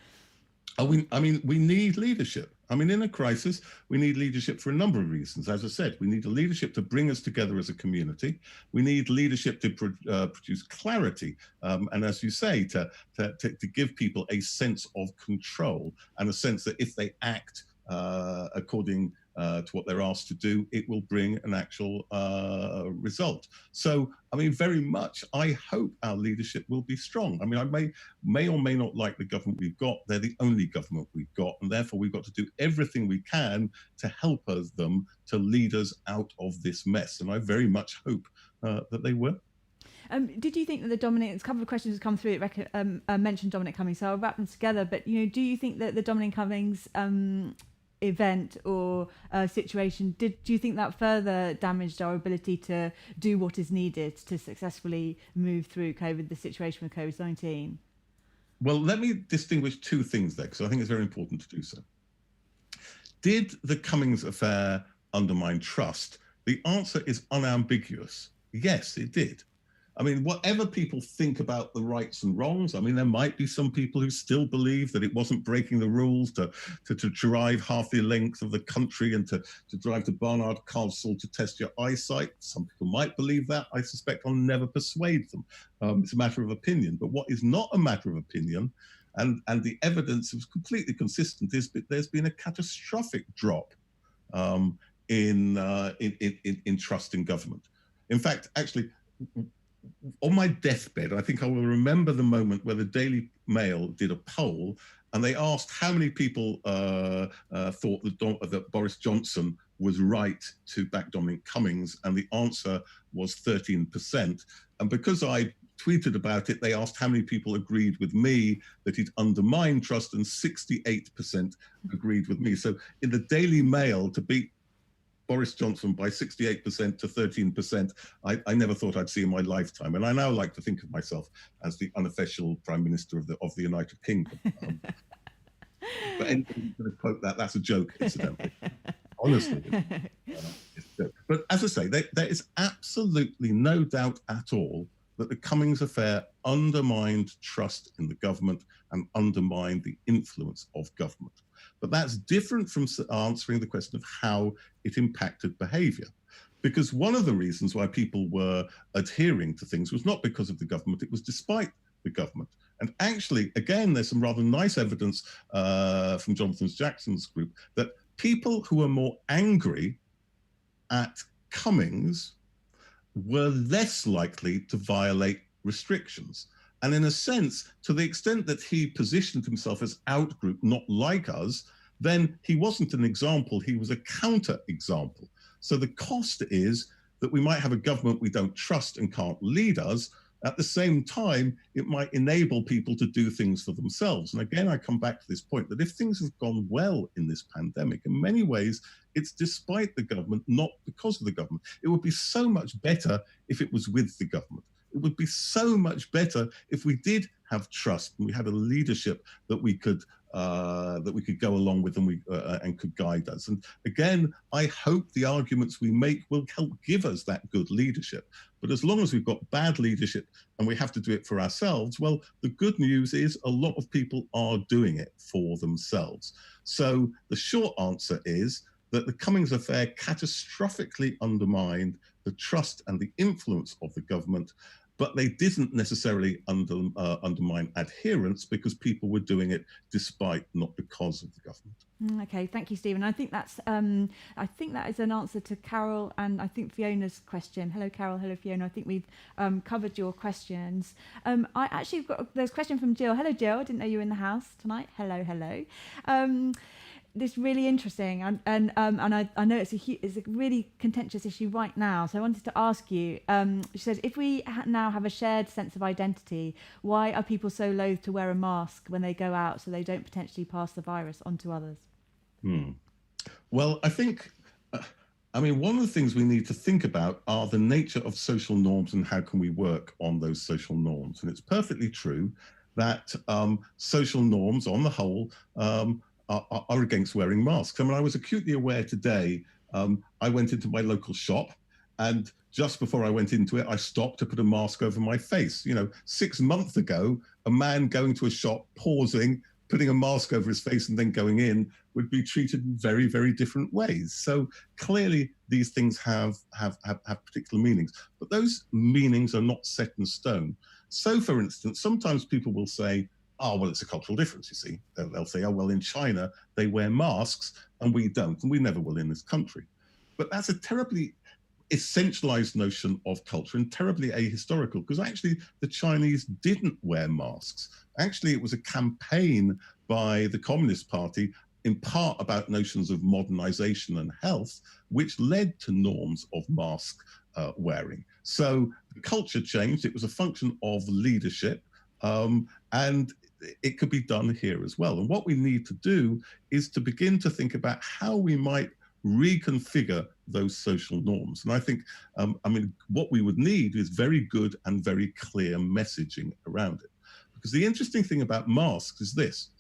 We need leadership. In a crisis, we need leadership for a number of reasons. As I said, we need a leadership to bring us together as a community. We need leadership to produce clarity. And as you say, to give people a sense of control and a sense that if they act according to what they're asked to do, it will bring an actual result. So, very much, I hope our leadership will be strong. I may or may not like the government we've got. They're the only government we've got, and therefore we've got to do everything we can to help them to lead us out of this mess. And I very much hope that they will.
Did you think that a couple of questions have come through that mentioned Dominic Cummings, so I'll wrap them together. But do you think that the Dominic Cummings event or situation, do you think that further damaged our ability to do what is needed to successfully move through the situation with COVID-19?
Well, let me distinguish two things there, because I think it's very important to do so. Did the Cummings affair undermine trust? The answer is unambiguous. Yes, it did. Whatever people think about the rights and wrongs, there might be some people who still believe that it wasn't breaking the rules to drive half the length of the country and to drive to Barnard Castle to test your eyesight. Some people might believe that. I suspect I'll never persuade them. It's a matter of opinion. But what is not a matter of opinion, and the evidence is completely consistent, is that there's been a catastrophic drop in trust in government. In fact, actually, on my deathbed, I think I will remember the moment where the Daily Mail did a poll, and they asked how many people thought that Boris Johnson was right to back Dominic Cummings, and the answer was 13%. And because I tweeted about it, they asked how many people agreed with me that he'd undermined trust, and 68% agreed with me. So in the Daily Mail, to beat Boris Johnson by 68% to 13%, I never thought I'd see in my lifetime. And I now like to think of myself as the unofficial Prime Minister of the United Kingdom. But anybody's going to quote that, that's a joke, incidentally. Honestly, it's a joke. But as I say, there is absolutely no doubt at all that the Cummings affair undermined trust in the government and undermined the influence of government. But that's different from answering the question of how it impacted behavior. Because one of the reasons why people were adhering to things was not because of the government, it was despite the government. And actually, again, there's some rather nice evidence from Jonathan Jackson's group that people who were more angry at Cummings were less likely to violate restrictions. And in a sense, to the extent that he positioned himself as outgroup, not like us, then he wasn't an example, he was a counter-example. So the cost is that we might have a government we don't trust and can't lead us. At the same time, it might enable people to do things for themselves. And again, I come back to this point that if things have gone well in this pandemic, in many ways, it's despite the government, not because of the government. It would be so much better if it was with the government. It would be so much better if we did have trust and we had a leadership that we could go along with and could guide us. And again, I hope the arguments we make will help give us that good leadership. But as long as we've got bad leadership and we have to do it for ourselves, well, the good news is a lot of people are doing it for themselves. So the short answer is that the Cummings affair catastrophically undermined the trust and the influence of the government, but they didn't necessarily undermine adherence because people were doing it despite, not because of the government.
Okay, thank you, Stephen. I think that is an answer to Carol and I think Fiona's question. Hello, Carol. Hello, Fiona. I think we've covered your questions. There's a question from Jill. Hello, Jill. I didn't know you were in the house tonight. Hello, hello. This really interesting, and I know it's a really contentious issue right now. So I wanted to ask you. She says, if we now have a shared sense of identity, why are people so loath to wear a mask when they go out so they don't potentially pass the virus on to others?
Well, I think, one of the things we need to think about are the nature of social norms and how can we work on those social norms. And it's perfectly true that social norms, on the whole, are against wearing masks. I was acutely aware today, I went into my local shop and just before I went into it, I stopped to put a mask over my face. 6 months ago, a man going to a shop, pausing, putting a mask over his face and then going in would be treated in very, very different ways. So clearly these things have particular meanings, but those meanings are not set in stone. So for instance, sometimes people will say, oh, well, it's a cultural difference, you see. They'll say, oh, well, in China, they wear masks and we don't, and we never will in this country. But that's a terribly essentialized notion of culture and terribly ahistorical, because actually the Chinese didn't wear masks. Actually, it was a campaign by the Communist Party, in part about notions of modernization and health, which led to norms of mask wearing. So the culture changed. It was a function of leadership, and it could be done here as well. And what we need to do is to begin to think about how we might reconfigure those social norms. And I think, what we would need is very good and very clear messaging around it. Because the interesting thing about masks is this: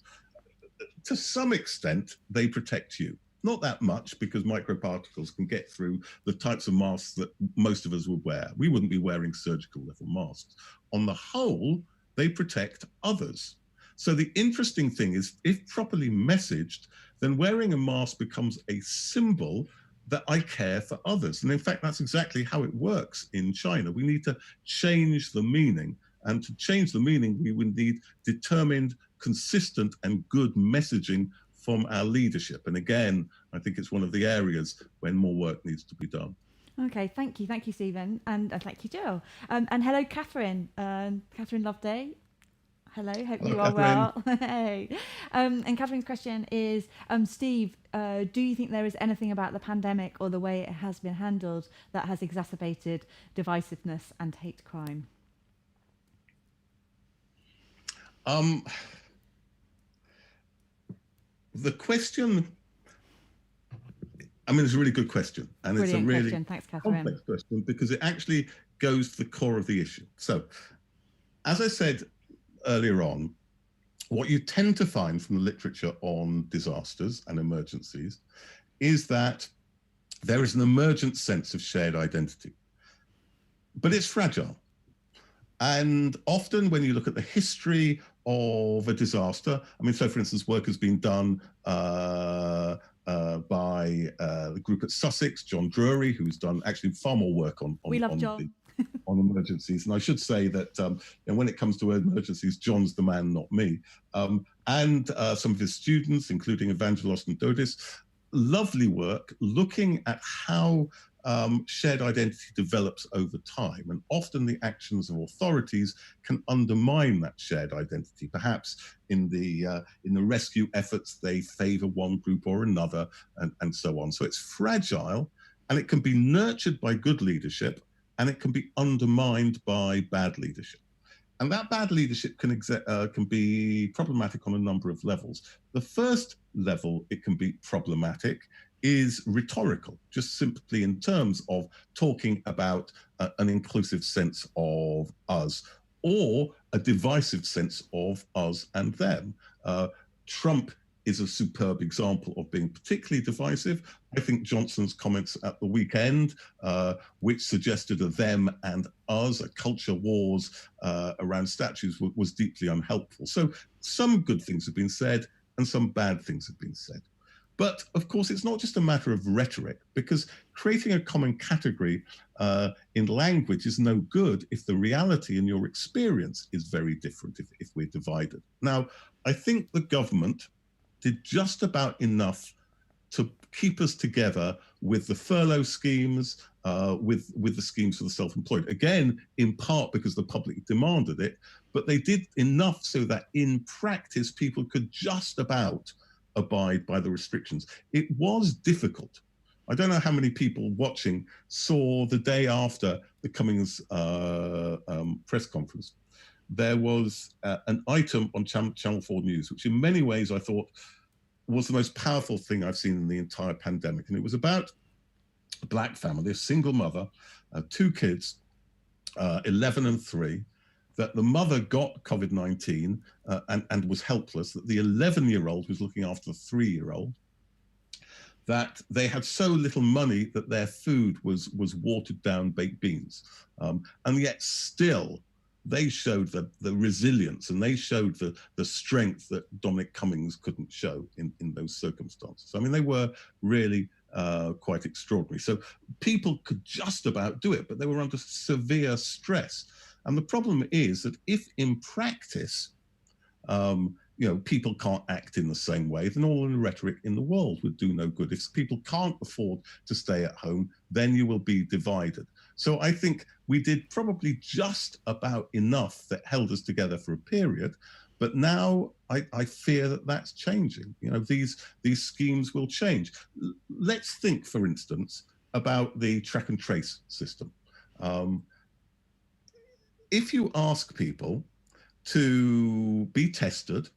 to some extent, they protect you. Not that much, because microparticles can get through the types of masks that most of us would wear. We wouldn't be wearing surgical level masks. On the whole, they protect others. So the interesting thing is, if properly messaged, then wearing a mask becomes a symbol that I care for others. And in fact, that's exactly how it works in China. We need to change the meaning. And to change the meaning, we would need determined, consistent, and good messaging from our leadership. And again, I think it's one of the areas when more work needs to be done.
Okay, thank you, Stephen, and thank you, Jill. And hello, Catherine. Catherine Loveday. Hello, hope
Hello,
you are
Catherine.
well. Hey. And Catherine's question is, Steve, do you think there is anything about the pandemic or the way it has been handled that has exacerbated divisiveness and hate crime?
The question, I mean, it's a really good question. And
Brilliant
it's a really
question. Thanks, Catherine.
complex question because it actually goes to the core of the issue. So, as I said earlier on, what you tend to find from the literature on disasters and emergencies is that there is an emergent sense of shared identity, but it's fragile. And often when you look at the history of a disaster, I mean, so for instance, work has been done by the group at Sussex, John Drury, who's done actually far more work on emergencies. And I should say that when it comes to emergencies, John's the man, not me. And some of his students, including Evangelos and Dodis, lovely work looking at how shared identity develops over time. And often the actions of authorities can undermine that shared identity. Perhaps in the rescue efforts, they favor one group or another, and so on. So it's fragile, and it can be nurtured by good leadership, and it can be undermined by bad leadership. And that bad leadership can be problematic on a number of levels. The first level it can be problematic is rhetorical, just simply in terms of talking about an inclusive sense of us or a divisive sense of us and them. Trump is a superb example of being particularly divisive. I think Johnson's comments at the weekend, which suggested a them and us, a culture wars around statues, was deeply unhelpful. So some good things have been said and some bad things have been said. But of course, it's not just a matter of rhetoric, because creating a common category in language is no good if the reality in your experience is very different, if we're divided. Now, I think the government did just about enough to keep us together with the furlough schemes, with the schemes for the self-employed. Again, in part because the public demanded it, but they did enough so that in practice, people could just about abide by the restrictions. It was difficult. I don't know how many people watching saw the day after the Cummings press conference. There was an item on Channel 4 News, which in many ways I thought was the most powerful thing I've seen in the entire pandemic. And it was about a black family, a single mother, 2 kids, 11 and 3, that the mother got COVID-19 and was helpless, that the 11-year-old was looking after the 3-year-old, that they had so little money that their food was watered down baked beans. And yet still, they showed the resilience and they showed the strength that Dominic Cummings couldn't show in those circumstances. I mean, they were really quite extraordinary. So people could just about do it, but they were under severe stress. And the problem is that if in practice, people can't act in the same way, then all the rhetoric in the world would do no good. If people can't afford to stay at home, then you will be divided. So I think we did probably just about enough that held us together for a period, but now I fear that that's changing. These schemes will change. Let's think, for instance, about the track and trace system. If you ask people to be tested,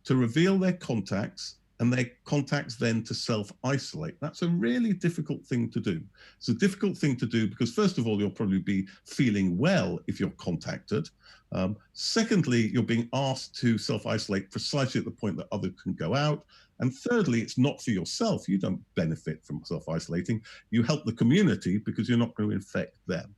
to reveal their contacts, and their contacts then to self-isolate, that's a really difficult thing to do. It's a difficult thing to do because, first of all, you'll probably be feeling well if you're contacted. Secondly, you're being asked to self-isolate precisely at the point that others can go out. And thirdly, it's not for yourself. You don't benefit from self-isolating. You help the community because you're not going to infect them.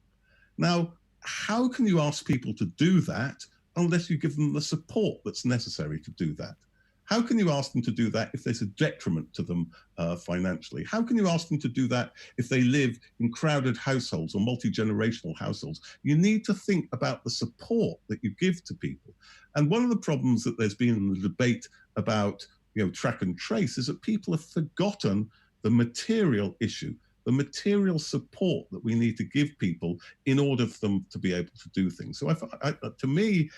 Now, how can you ask people to do that unless you give them the support that's necessary to do that? How can you ask them to do that if there's a detriment to them financially? How can you ask them to do that if they live in crowded households or multi-generational households? You need to think about the support that you give to people. And one of the problems that there's been in the debate about track and trace, is that people have forgotten the material issue, the material support that we need to give people in order for them to be able to do things. So to me,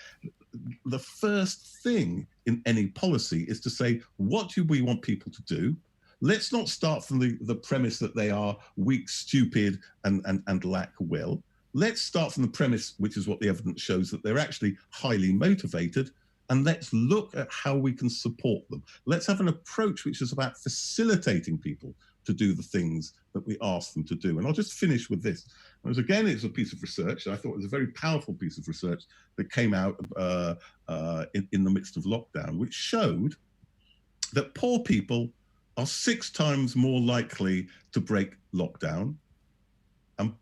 the first thing in any policy is to say, what do we want people to do? Let's not start from the premise that they are weak, stupid, and lack will. Let's start from the premise, which is what the evidence shows, that they're actually highly motivated, and let's look at how we can support them. Let's have an approach which is about facilitating people to do the things that we ask them to do. And I'll just finish with this. Again, it's a piece of research, and I thought it was a very powerful piece of research that came out in the midst of lockdown, which showed that poor people are 6 times more likely to break lockdown, and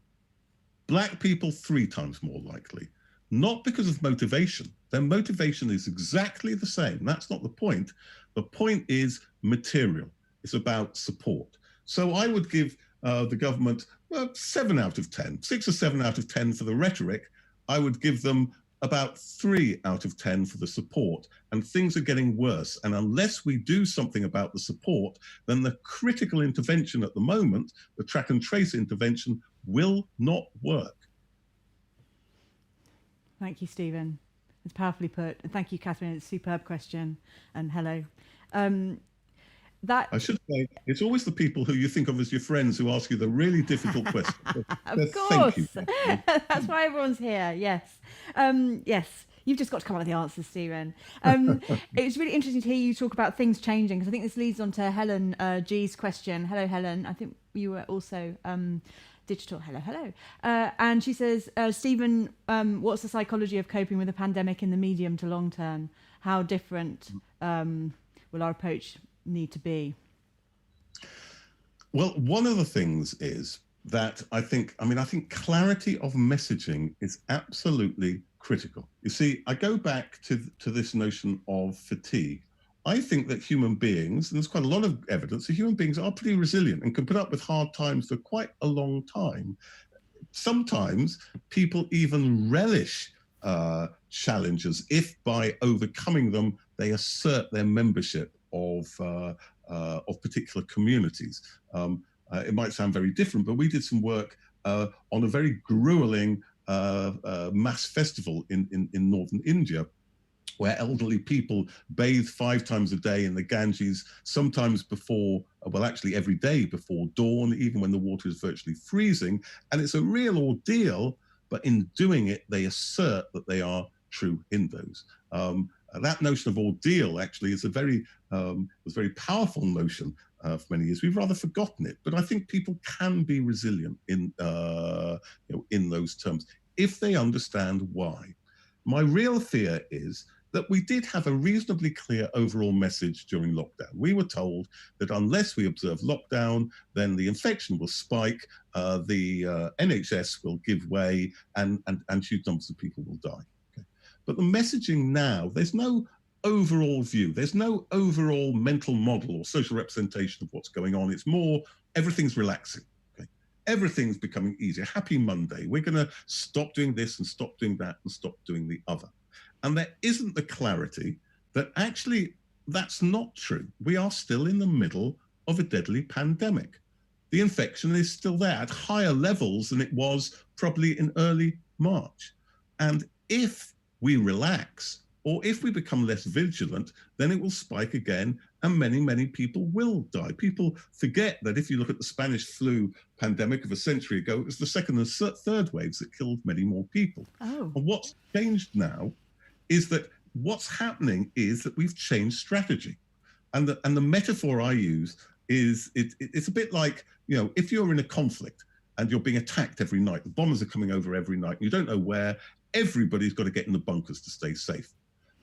Black people 3 times more likely. Not because of motivation. Their motivation is exactly the same. That's not the point. The point is material. It's about support. So I would give the government 7 out of 10, 6 or 7 out of 10 for the rhetoric. I would give them about 3 out of 10 for the support, and things are getting worse. And unless we do something about the support, then the critical intervention at the moment, the track and trace intervention, will not work.
Thank you, Stephen. It's powerfully put. And thank you, Catherine. It's a superb question. And hello.
I should say, it's always the people who you think of as your friends who ask you the really difficult questions.
Of course. That's why everyone's here. Yes. Yes. You've just got to come up with the answers, Stephen. It was really interesting to hear you talk about things changing, because I think this leads on to Helen G's question. Hello, Helen. I think you were also digital. Hello. And she says, Stephen, what's the psychology of coping with a pandemic in the medium to long term? How different will our approach need to be?
Well, one of the things is that I think clarity of messaging is absolutely critical. You see, I go back to this notion of fatigue. I think that human beings, and there's quite a lot of evidence that human beings are pretty resilient and can put up with hard times for quite a long time. Sometimes people even relish challenges if by overcoming them, they assert their membership of particular communities. It might sound very different, but we did some work on a very grueling mass festival in northern India, where elderly people bathe 5 times a day in the Ganges, sometimes before, well, actually every day before dawn, even when the water is virtually freezing. And it's a real ordeal, but in doing it, they assert that they are true Hindus. That notion of ordeal actually is was a very powerful notion for many years. We've rather forgotten it, but I think people can be resilient in those terms if they understand why. My real fear is that we did have a reasonably clear overall message during lockdown. We were told that unless we observe lockdown, then the infection will spike, the NHS will give way, and huge numbers of people will die. Okay? But the messaging now, there's no overall view. There's no overall mental model or social representation of what's going on. It's more, everything's relaxing. Okay? Everything's becoming easier. Happy Monday. We're going to stop doing this and stop doing that and stop doing the other. And there isn't the clarity that actually that's not true. We are still in the middle of a deadly pandemic. The infection is still there at higher levels than it was probably in early March. And if we relax, or if we become less vigilant, then it will spike again, and many, many people will die. People forget that if you look at the Spanish flu pandemic of a century ago, it was the second and third waves that killed many more people.
Oh. And
what's changed now is that what's happening is that we've changed strategy. And the metaphor I use is it's a bit like, if you're in a conflict and you're being attacked every night, the bombers are coming over every night, you don't know where, everybody's got to get in the bunkers to stay safe.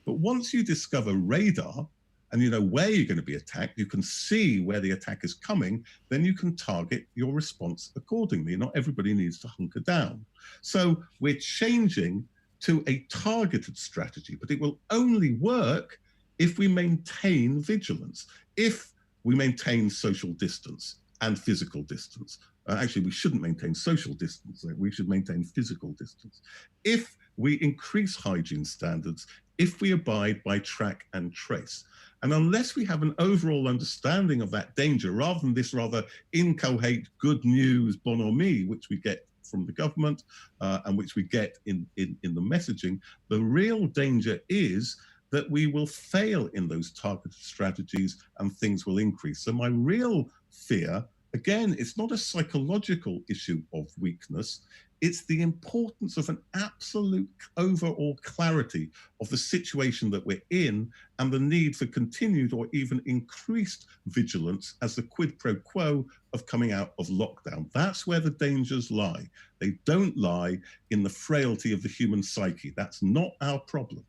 But once you discover radar and you know where you're going to be attacked, you can see where the attack is coming, then you can target your response accordingly. Not everybody needs to hunker down. So we're changing to a targeted strategy, but it will only work if we maintain vigilance, if we maintain social distance and physical distance. Actually, we shouldn't maintain social distance, we should maintain physical distance. If we increase hygiene standards, if we abide by track and trace. And unless we have an overall understanding of that danger, rather than this rather inchoate good news bonhomie, which we get from the government and which we get in the messaging, the real danger is that we will fail in those targeted strategies and things will increase. So my real fear, again, it's not a psychological issue of weakness. It's the importance of an absolute overall clarity of the situation that we're in and the need for continued or even increased vigilance as the quid pro quo of coming out of lockdown. That's where the dangers lie. They don't lie in the frailty of the human psyche. That's not our problem.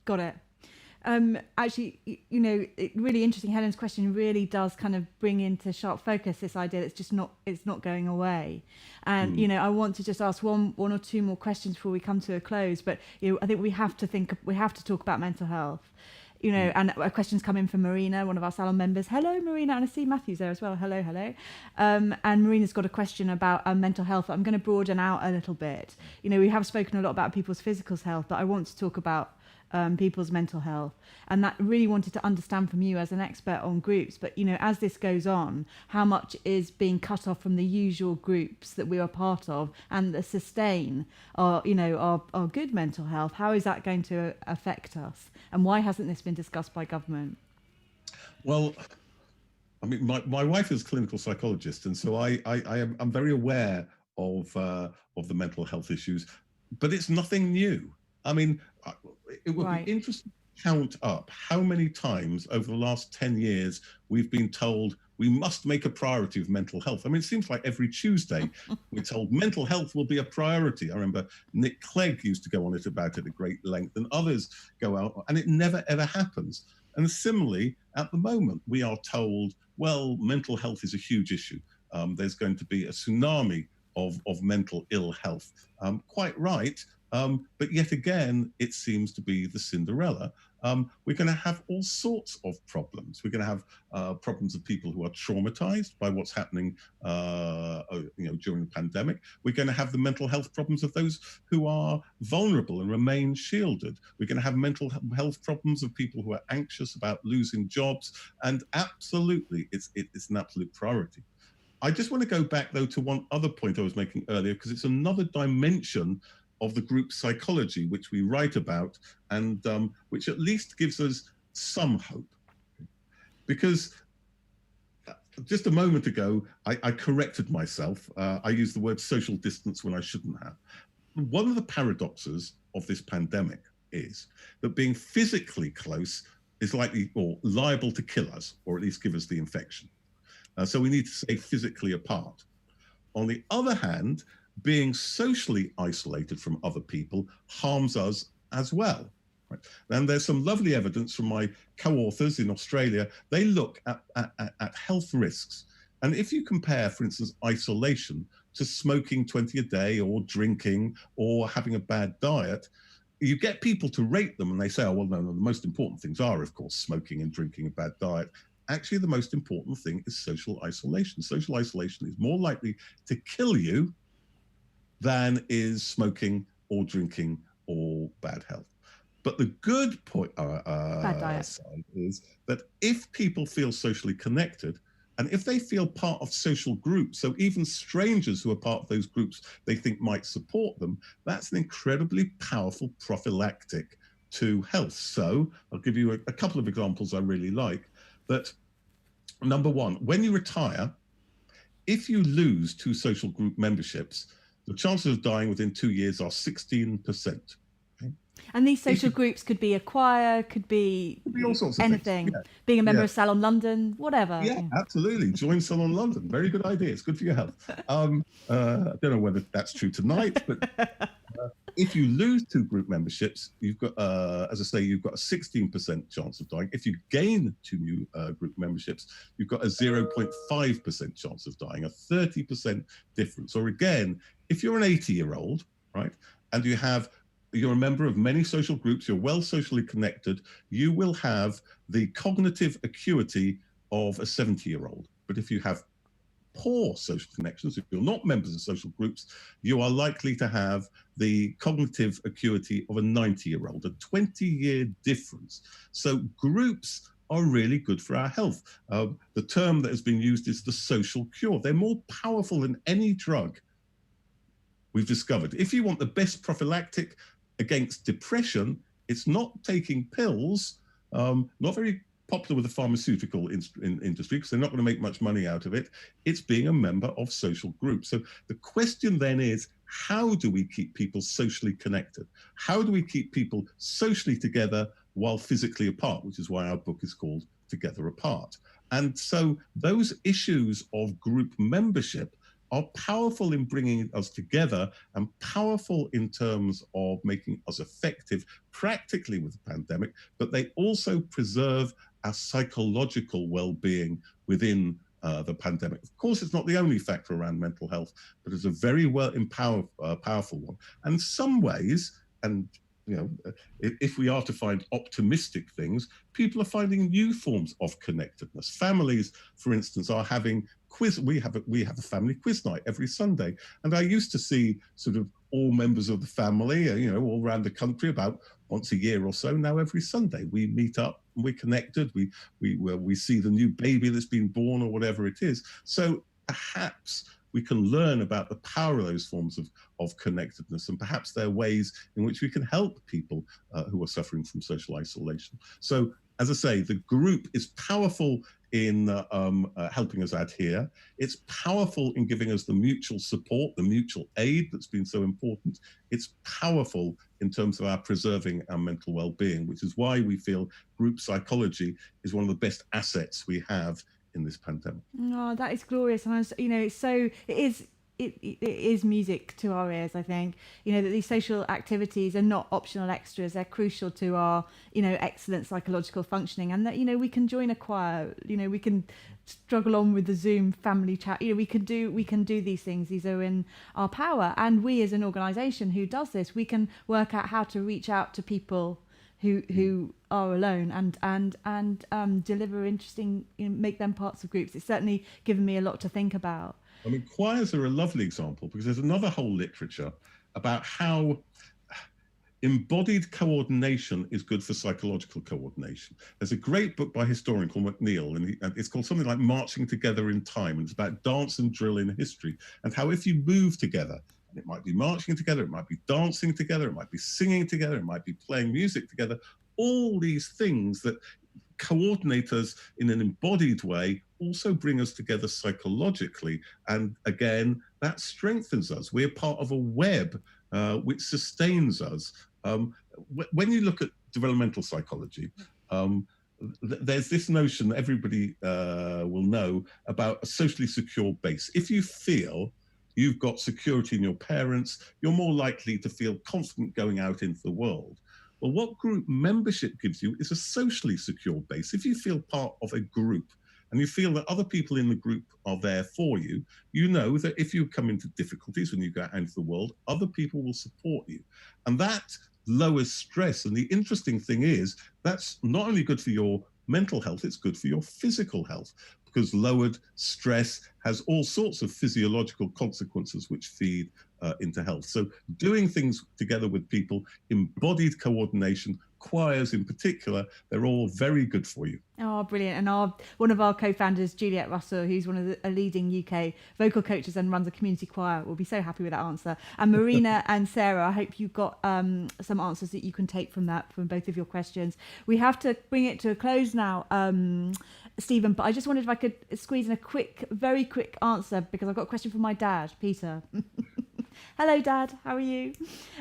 Got it. Actually, really interesting. Helen's question really does kind of bring into sharp focus this idea that it's not going away. And, I want to just ask one or two more questions before we come to a close. But, I think we have to talk about mental health, and a question's come in from Marina, one of our Salon members. Hello, Marina. And I see Matthew's there as well. Hello. And Marina's got a question about mental health. I'm going to broaden out a little bit. We have spoken a lot about people's physical health, but I want to talk about people's mental health, and that really wanted to understand from you as an expert on groups. But as this goes on, how much is being cut off from the usual groups that we are part of and that sustain our good mental health? How is that going to affect us, and why hasn't this been discussed by government?
Well, I mean, my wife is a clinical psychologist, and so I'm very aware of the mental health issues, but it's nothing new. I mean, it would be interesting to count up how many times over the last 10 years we've been told we must make a priority of mental health. I mean, it seems like every Tuesday we're told mental health will be a priority. I remember Nick Clegg used to go on about it at great length, and others go out, and it never, ever happens. And similarly, at the moment, we are told, well, mental health is a huge issue. There's going to be a tsunami of mental ill health. Quite right. But yet again, it seems to be the Cinderella. We're going to have all sorts of problems. We're going to have problems of people who are traumatized by what's happening, during the pandemic. We're going to have the mental health problems of those who are vulnerable and remain shielded. We're going to have mental health problems of people who are anxious about losing jobs. And absolutely, it's an absolute priority. I just want to go back, though, to one other point I was making earlier, because it's another dimension of the group psychology, which we write about, and which at least gives us some hope. Because just a moment ago, I corrected myself. I used the word social distance when I shouldn't have. One of the paradoxes of this pandemic is that being physically close is likely or liable to kill us, or at least give us the infection. So we need to stay physically apart. On the other hand, being socially isolated from other people harms us as well. Right? And there's some lovely evidence from my co-authors in Australia. They look at health risks. And if you compare, for instance, isolation to smoking 20 a day or drinking or having a bad diet, you get people to rate them and they say, oh, well, no, the most important things are, of course, smoking and drinking, a bad diet. Actually, the most important thing is social isolation. Social isolation is more likely to kill you than is smoking or drinking or bad health. But the good point side is that if people feel socially connected, and if they feel part of social groups, so even strangers who are part of those groups they think might support them, that's an incredibly powerful prophylactic to health. So I'll give you a couple of examples I really like. That number one, when you retire, if you lose 2 social group memberships, the chances of dying within 2 years are 16%. Okay?
And these social groups could be a choir, could be
all sorts of
anything.
Yeah.
Being a member of Salon London, whatever.
Yeah, absolutely. Join Salon London. Very good idea. It's good for your health. I don't know whether that's true tonight, but if you lose 2 group memberships, you've got, as I say, you've got a 16% chance of dying. If you gain 2 new group memberships, you've got a 0.5% chance of dying, a 30% difference. Or again, if you're an 80-year-old, right, and you're a member of many social groups, you're well socially connected, you will have the cognitive acuity of a 70-year-old. But if you have poor social connections, if you're not members of social groups, you are likely to have the cognitive acuity of a 90-year-old, a 20-year difference. So groups are really good for our health. The term that has been used is the social cure. They're more powerful than any drug we've discovered. If you want the best prophylactic against depression, it's not taking pills, not very popular with the pharmaceutical industry because they're not going to make much money out of it. It's being a member of social groups. So the question then is, how do we keep people socially connected? How do we keep people socially together while physically apart, which is why our book is called Together Apart. And so those issues of group membership are powerful in bringing us together and powerful in terms of making us effective practically with the pandemic, but they also preserve our psychological well-being within the pandemic. Of course, it's not the only factor around mental health, but it's a very powerful one. And in some ways, and if we are to find optimistic things, people are finding new forms of connectedness. Families, for instance, are having quiz. We have a family quiz night every Sunday, and I used to see sort of all members of the family, all around the country about once a year or so. Now every Sunday we meet up and we're connected. We see the new baby that's been born or whatever it is. So perhaps we can learn about the power of those forms of connectedness, and perhaps there are ways in which we can help people who are suffering from social isolation. So, as I say, the group is powerful in helping us out here. It's powerful in giving us the mutual support, the mutual aid that's been so important. It's powerful in terms of our preserving our mental well-being, which is why we feel group psychology is one of the best assets we have in this pandemic.
Oh, that is glorious. And it is music to our ears. I think that these social activities are not optional extras. They're crucial to our excellent psychological functioning, and that we can join a choir, we can struggle on with the Zoom family chat, we can do these things. These are in our power, and we as an organization who does this, we can work out how to reach out to people who are alone and deliver interesting, make them parts of groups. It's certainly given me a lot to think about.
I mean, choirs are a lovely example because there's another whole literature about how embodied coordination is good for psychological coordination. There's a great book by a historian called McNeill, and it's called something like Marching Together in Time, and it's about dance and drill in history, and how if you move together, and it might be marching together, it might be dancing together, it might be singing together, it might be playing music together, all these things that coordinate us in an embodied way also bring us together psychologically. And again, that strengthens us. We're part of a web which sustains us. When you look at developmental psychology, there's this notion that everybody will know about a socially secure base. If you feel you've got security in your parents, you're more likely to feel confident going out into the world. Well, what group membership gives you is a socially secure base. If you feel part of a group and you feel that other people in the group are there for you, you know that if you come into difficulties when you go out into the world, other people will support you. And that lowers stress. And the interesting thing is that's not only good for your mental health, it's good for your physical health, because lowered stress has all sorts of physiological consequences which feed into health. So doing things together with people, embodied coordination, choirs in particular, they're all very good for you.
Oh, brilliant. And one of our co-founders, Juliet Russell, who's one of the leading UK vocal coaches and runs a community choir, will be so happy with that answer. And Marina and Sarah, I hope you've got some answers that you can take from both of your questions. We have to bring it to a close now, Stephen, but I just wondered if I could squeeze in a very quick answer, because I've got a question from my dad, Peter. Hello, Dad. How are you?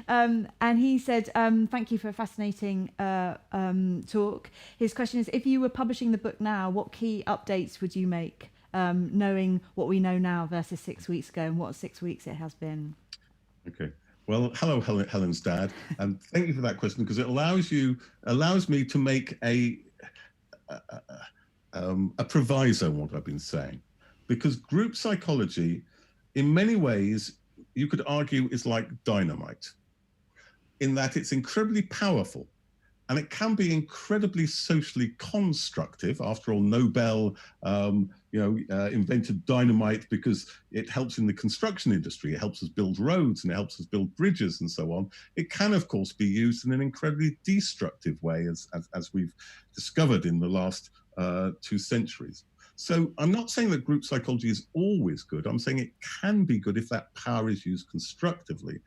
And he said, thank you for a fascinating talk. His question is, if you were publishing the book now, what key updates would you make, knowing what we know now versus 6 weeks ago, and what 6 weeks it has been? Okay.
Well, hello, Helen's dad. And thank you for that question, because it allows me to make a proviso on what I've been saying. Because group psychology, in many ways, you could argue is like dynamite, in that it's incredibly powerful, and it can be incredibly socially constructive. After all, Nobel, invented dynamite because it helps in the construction industry. It helps us build roads and it helps us build bridges and so on. It can, of course, be used in an incredibly destructive way, as we've discovered in the last 2 centuries. So I'm not saying that group psychology is always good. I'm saying it can be good if that power is used constructively,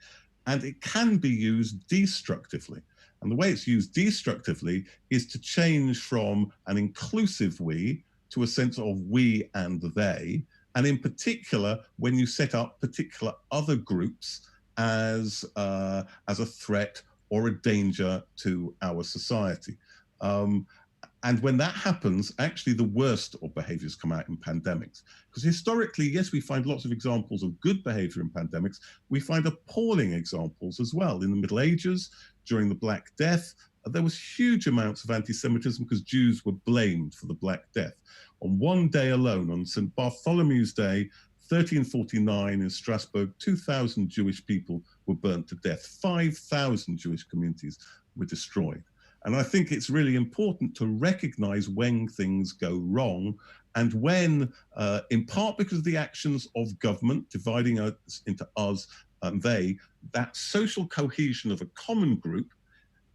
and it can be used destructively. And the way it's used destructively is to change from an inclusive we to a sense of we and they. And in particular, when you set up particular other groups as a threat or a danger to our society. And when that happens, actually the worst of behaviors come out in pandemics. Because historically, yes, we find lots of examples of good behavior in pandemics. We find appalling examples as well. In the Middle Ages, during the Black Death, there was huge amounts of anti-Semitism because Jews were blamed for the Black Death. On one day alone, on St. Bartholomew's Day, 1349 in Strasbourg, 2,000 Jewish people were burnt to death. 5,000 Jewish communities were destroyed. And I think it's really important to recognize when things go wrong, and when, in part because of the actions of government dividing us into us and they, that social cohesion of a common group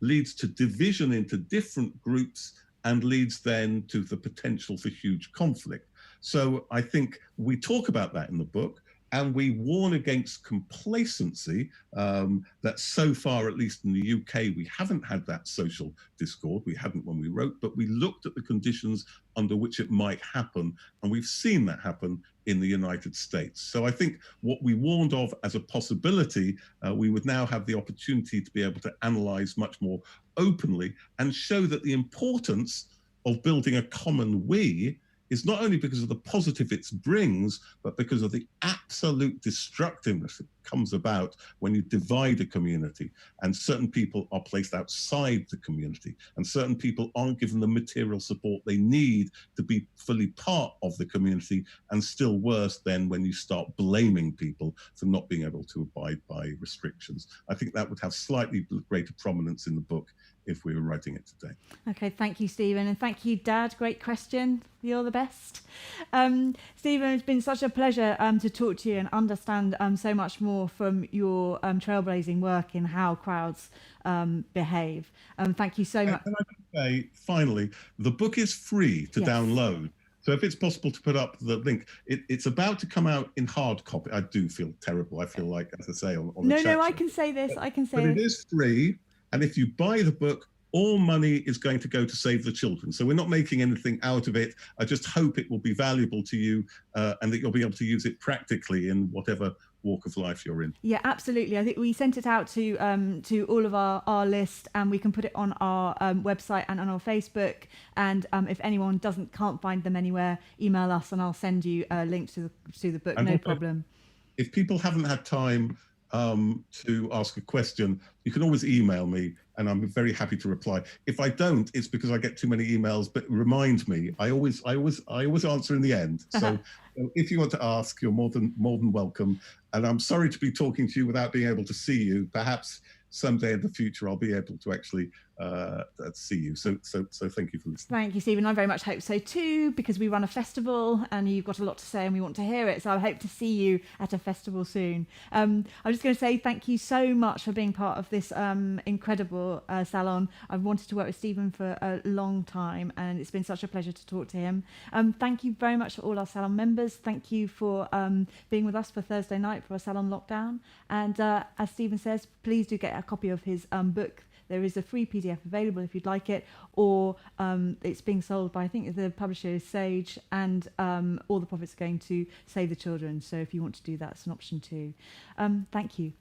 leads to division into different groups and leads then to the potential for huge conflict. So I think we talk about that in the book. And we warn against complacency, that so far, at least in the UK, we haven't had that social discord. We hadn't when we wrote, but we looked at the conditions under which it might happen. And we've seen that happen in the United States. So I think what we warned of as a possibility, we would now have the opportunity to be able to analyze much more openly and show that the importance of building a common we is not only because of the positive it brings, but because of the absolute destructiveness that comes about when you divide a community and certain people are placed outside the community and certain people aren't given the material support they need to be fully part of the community, and still worse then when you start blaming people for not being able to abide by restrictions. I think that would have slightly greater prominence in the book if we were writing it today.
Okay, thank you, Stephen, and thank you, Dad. Great question. You're the best. Stephen, it's been such a pleasure to talk to you and understand so much more from your trailblazing work in how crowds behave. Thank you so much.
And I can say, finally, the book is free to download. So if it's possible to put up the link, it's about to come out in hard copy. I do feel terrible. I feel like, as I say, on the chat.
No, I can say this. I can say
But it is free. And if you buy the book, all money is going to go to save the children. So we're not making anything out of it. I just hope it will be valuable to you and that you'll be able to use it practically in whatever walk of life you're in.
Yeah, absolutely. I think we sent it out to all of our list, and we can put it on our website and on our Facebook. And if anyone can't find them anywhere, email us and I'll send you a link to the book. And no problem.
If people haven't had time to ask a question, you can always email me and I'm very happy to reply. If I don't, it's because I get too many emails, but remind me. I always answer in the end. So if you want to ask, you're more than welcome. And I'm sorry to be talking to you without being able to see you. Perhaps someday in the future I'll be able to actually see you. So thank you for listening.
Thank you, Stephen. I very much hope so too, because we run a festival and you've got a lot to say and we want to hear it. So I hope to see you at a festival soon. I'm just going to say thank you so much for being part of this incredible salon. I've wanted to work with Stephen for a long time and it's been such a pleasure to talk to him. Thank you very much for all our salon members. Thank you for being with us for Thursday night for our salon lockdown. And as Stephen says, please do get a copy of his book. There is a free PDF available if you'd like it, or it's being sold by, I think the publisher is Sage, and all the profits are going to Save the Children. So if you want to do that, it's an option too. Thank you.